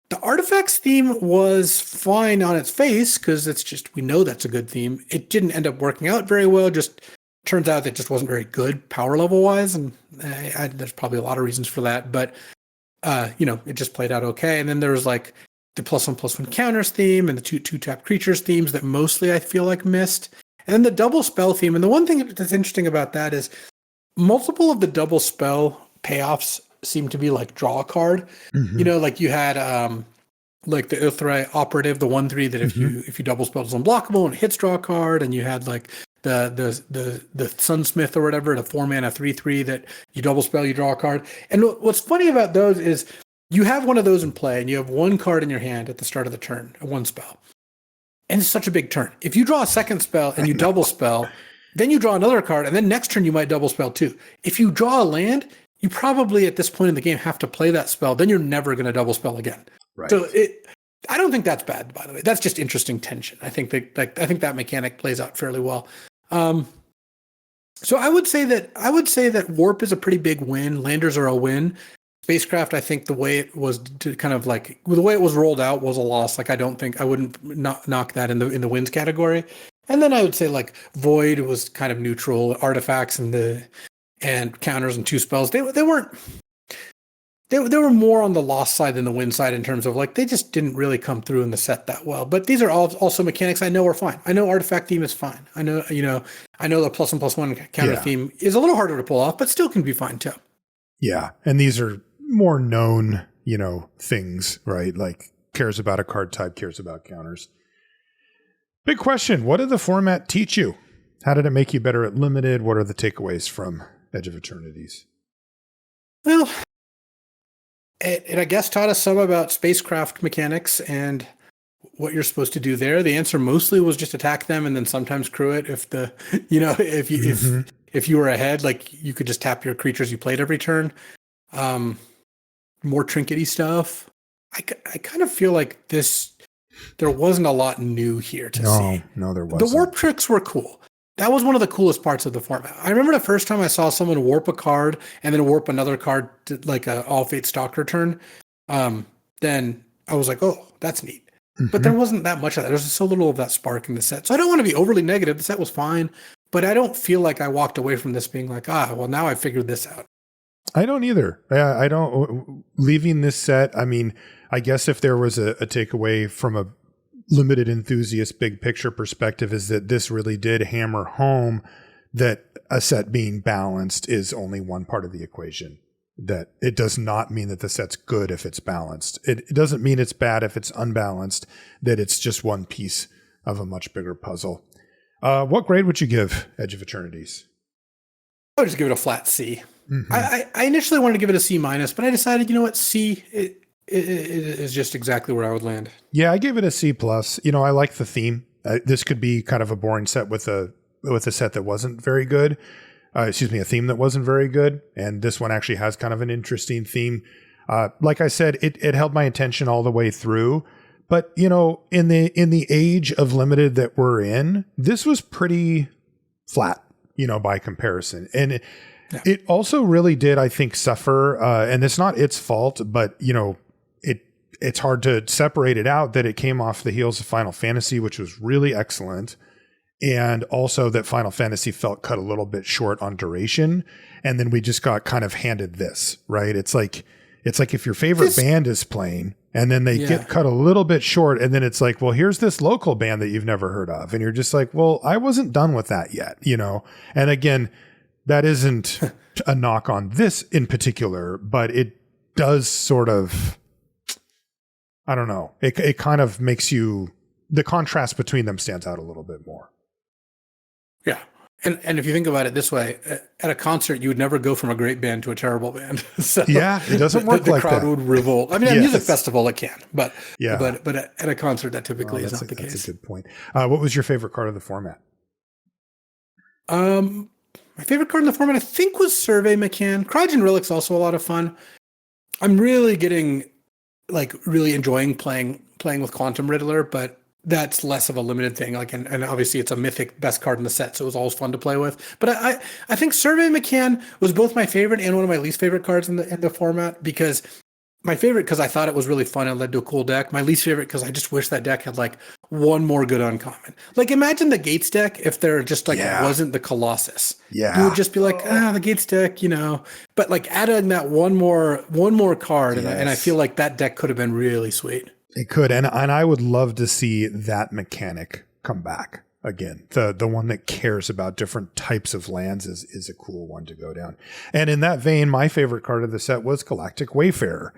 B: The Artifacts theme was fine on its face because it's just, we know that's a good theme. It didn't end up working out very well. Just turns out it just wasn't very good power level wise. And there's probably a lot of reasons for that. But, it just played out okay. And then there was like the +1/+1 counters theme and the two tap creatures themes that mostly I feel like missed. And then the double spell theme. And the one thing that's interesting about that is multiple of the double spell payoffs seem to be like draw a card. Mm-hmm. Like you had like the Uthrai Operative, the 1/3 that if you double spell is unblockable and it hits draw a card, and you had like the Sunsmith or whatever, the 4-mana 3/3 that you double spell, you draw a card. And what's funny about those is you have one of those in play, and you have one card in your hand at the start of the turn, one spell. And it's such a big turn. If you draw a second spell and you double spell, then you draw another card, and then next turn you might double spell too. If you draw a land, you probably at this point in the game have to play that spell. Then you're never going to double spell again. Right. So I don't think that's bad, by the way. That's just interesting tension. I think that mechanic plays out fairly well. So I would say that Warp is a pretty big win. Landers are a win. Spacecraft, I think the way it was to kind of like the way it was rolled out was a loss. Like I wouldn't knock that in the wins category. And then I would say like Void was kind of neutral. Artifacts and counters and 2 spells. They weren't. They were more on the loss side than the win side in terms of like they just didn't really come through in the set that well. But these are also mechanics I know are fine. I know Artifact theme is fine. I know the +1/+1 counter theme is a little harder to pull off, but still can be fine too.
A: Yeah, and these are more known, things, right? Like cares about a card type, cares about counters. Big question. What did the format teach you? How did it make you better at Limited? What are the takeaways from Edge of Eternities?
B: Well, it I guess taught us some about spacecraft mechanics and what you're supposed to do there. The answer mostly was just attack them and then sometimes crew it if you were ahead, like you could just tap your creatures you played every turn. More trinkety stuff. I kind of feel like this there wasn't a lot new here to see.
A: No, there wasn't.
B: The warp tricks were cool. That was one of the coolest parts of the format. I remember the first time I saw someone warp a card and then warp another card to like a All Fate Stalker turn. Then I was like, oh, that's neat. Mm-hmm. But there wasn't that much of that. There's so little of that spark in the set. So I don't want to be overly negative. The set was fine, but I don't feel like I walked away from this being like, well, now I figured this out.
A: I don't either. I don't. Leaving this set, I mean, I guess if there was a takeaway from a limited enthusiast big picture perspective is that this really did hammer home that a set being balanced is only one part of the equation. That it does not mean that the set's good if it's balanced. It doesn't mean it's bad if it's unbalanced, that it's just one piece of a much bigger puzzle. What grade would you give Edge of Eternities?
B: I would just give it a flat C. Mm-hmm. I initially wanted to give it a C-, but I decided, you know what, C it is just exactly where I would land.
A: Yeah, I gave it a C+. I like the theme. This could be kind of a boring set with a set that wasn't very good. A theme that wasn't very good. And this one actually has kind of an interesting theme. Like I said, it held my attention all the way through. But, in the age of limited that we're in, this was pretty flat, by comparison. And it also really did, I think, suffer. And it's not its fault, but, it's hard to separate it out that it came off the heels of Final Fantasy, which was really excellent. And also that Final Fantasy felt cut a little bit short on duration. And then we just got kind of handed this, right? It's like if your favorite band is playing and then they get cut a little bit short. And then it's like, well, here's this local band that you've never heard of. And you're just like, well, I wasn't done with that yet, And again, that isn't a knock on this in particular, but it does sort of, I don't know. It kind of makes the contrast between them stands out a little bit more.
B: Yeah. And if you think about it this way, at a concert, you would never go from a great band to a terrible band. So
A: yeah, it doesn't work like that.
B: The crowd would revolt. I mean, at a music festival, it can, but at a concert, that typically is not the case.
A: That's a good point. What was your favorite card of the format?
B: My favorite card in the format, I think, was Survey McCann. Crygen Relic's also a lot of fun. I'm really really enjoying playing with Quantum Riddler, but that's less of a limited thing. And obviously it's a mythic best card in the set, so it was always fun to play with. But I think Survey McCann was both my favorite and one of my least favorite cards in the format, because my favorite because I thought it was really fun and led to a cool deck. My least favorite because I just wish that deck had one more good uncommon. Imagine the Gates deck if there just wasn't the Colossus.
A: Yeah.
B: You would just be like, the Gates deck, But adding that one more card, and I feel like that deck could have been really sweet.
A: It could, and I would love to see that mechanic come back again. The one that cares about different types of lands is a cool one to go down. And in that vein, my favorite card of the set was Galactic Wayfarer.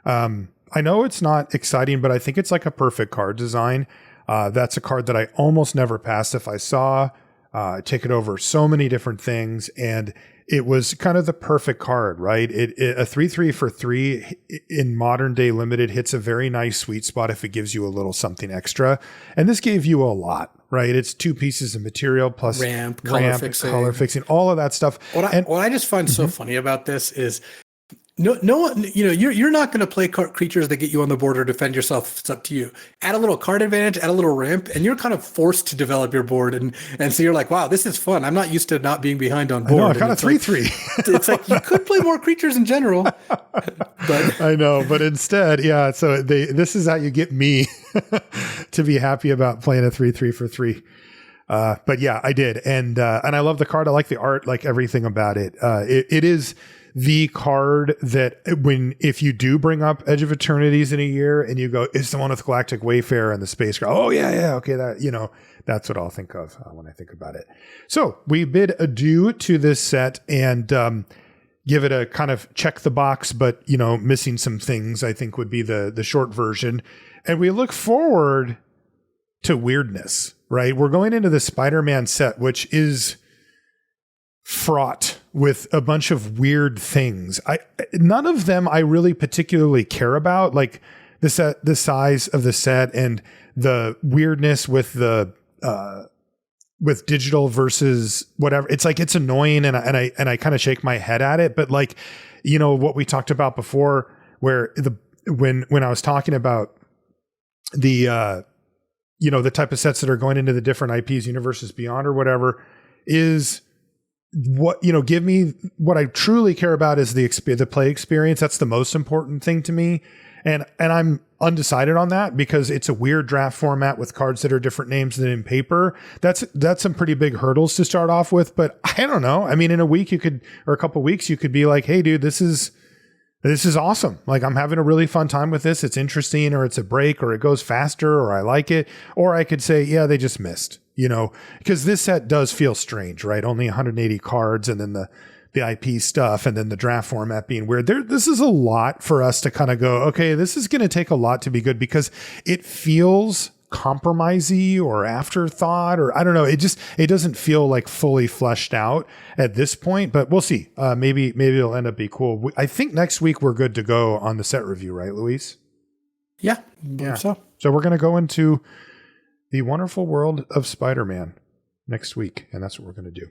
A: I know it's not exciting, but I think it's like a perfect card design. That's a card that I almost never pass if I saw. Take it over so many different things, and it was kind of the perfect card, right? A 3/3 for 3 in modern day limited hits a very nice sweet spot if it gives you a little something extra. And this gave you a lot, right? It's 2 pieces of material plus
B: ramp, color fixing,
A: all of that stuff.
B: What I just find so funny about this is no one, you're not going to play creatures that get you on the board or defend yourself. It's up to you. Add a little card advantage, add a little ramp, and you're kind of forced to develop your board. And so you're like, wow, this is fun. I'm not used to not being behind on board.
A: I know, I got a 3/3.
B: It's like you could play more creatures in general. But
A: I know, but instead, so this is how you get me to be happy about playing a 3/3 for 3. But yeah, I did. And I love the card. I like the art, like everything about it. It is the card that if you do bring up Edge of Eternities in a year and you go, it's the one with Galactic Wayfarer and the space girl. Oh yeah. Okay. That's what I'll think of when I think about it. So we bid adieu to this set and, give it a kind of check the box, but missing some things, I think would be the short version. And we look forward to weirdness, right? We're going into the Spider-Man set, which is fraught with a bunch of weird things. None of them I really particularly care about, like the size of the set and the weirdness with the with digital versus whatever. It's like it's annoying and I kind of shake my head at it. But what we talked about before, where when I was talking about the the type of sets that are going into the different IPs, universes beyond or whatever, is what, give me what I truly care about is the play experience. That's the most important thing to me. And I'm undecided on that because it's a weird draft format with cards that are different names than in paper. That's some pretty big hurdles to start off with, but I don't know. I mean, in a week or a couple of weeks, you could be like, hey dude, this is awesome. Like, I'm having a really fun time with this. It's interesting, or it's a break, or it goes faster, or I like it. Or I could say, yeah, they just missed, because this set does feel strange, right? Only 180 cards, and then the IP stuff, and then the draft format being weird. This is a lot for us to kind of go, okay, this is going to take a lot to be good, because it feels compromisey or afterthought, or I don't know. It doesn't feel like fully fleshed out at this point, but we'll see. Maybe it'll end up be cool. I think next week we're good to go on the set review, right, Luis?
B: Yeah.
A: So we're going to go into the wonderful world of Spider-Man next week, and that's what we're going to do.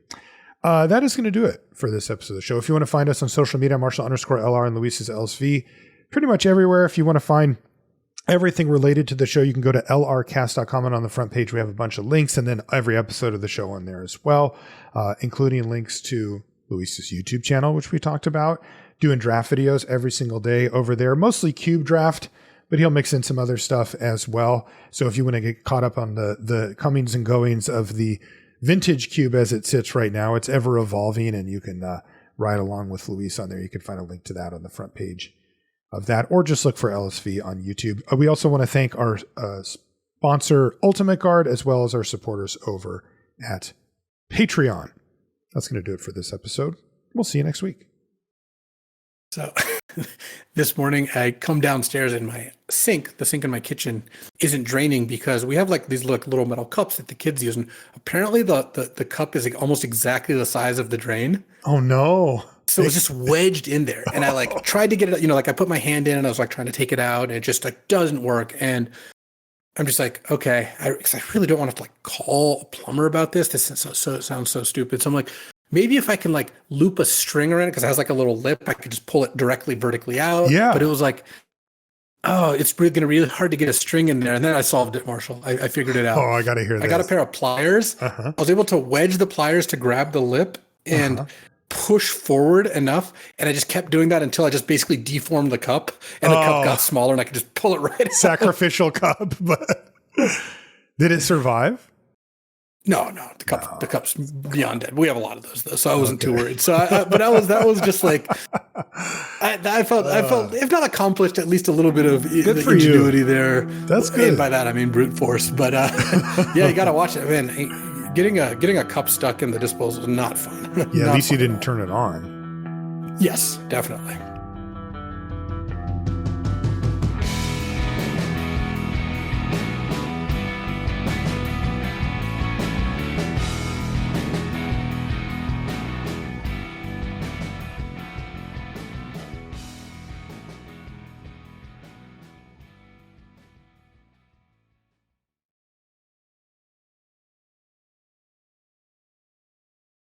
A: That is going to do it for this episode of the show. If you want to find us on social media, Marshall_LR and Luis is LSV, pretty much everywhere. If you want to find everything related to the show, you can go to lrcast.com, and on the front page, we have a bunch of links, and then every episode of the show on there as well, including links to Luis's YouTube channel, which we talked about, doing draft videos every single day over there, mostly cube draft, but he'll mix in some other stuff as well. So if you want to get caught up on the comings and goings of the vintage cube as it sits right now, it's ever evolving, and you can ride along with Luis on there. You can find a link to that on the front page of that, or just look for LSV on YouTube. We also want to thank our sponsor, Ultimate Guard, as well as our supporters over at Patreon. That's going to do it for this episode. We'll see you next week.
B: So this morning I come downstairs and my sink, the sink in my kitchen, isn't draining because we have like these little metal cups that the kids use. And apparently the cup is like almost exactly the size of the drain.
A: Oh no.
B: So it was just wedged in there. And I like tried to get it, like I put my hand in and I was like trying to take it out, and it just like doesn't work. And I'm just like, okay, because I really don't want to like call a plumber about this. This sounds so stupid. So I'm like, maybe if I can like loop a string around it, because it has like a little lip, I could just pull it directly vertically out.
A: Yeah.
B: But it was like, oh, it's going to be really hard to get a string in there. And then I solved it, Marshall. I figured it out.
A: Oh, I got to hear this.
B: I got a pair of pliers.
A: Uh-huh.
B: I was able to wedge the pliers to grab the lip and push forward enough. And I just kept doing that until I just basically deformed the cup, and the cup got smaller and I could just pull it right out.
A: Sacrificial cup. But did it survive?
B: No, the cup's beyond dead. We have a lot of those though, so I wasn't too worried. So, but that was just like, I felt if not accomplished, at least a little bit of ingenuity there.
A: That's good.
B: And by that I mean brute force. But yeah, you got to watch it, man. Getting a cup stuck in the disposal is not fun.
A: Yeah, at least you didn't turn it on.
B: Yes, definitely.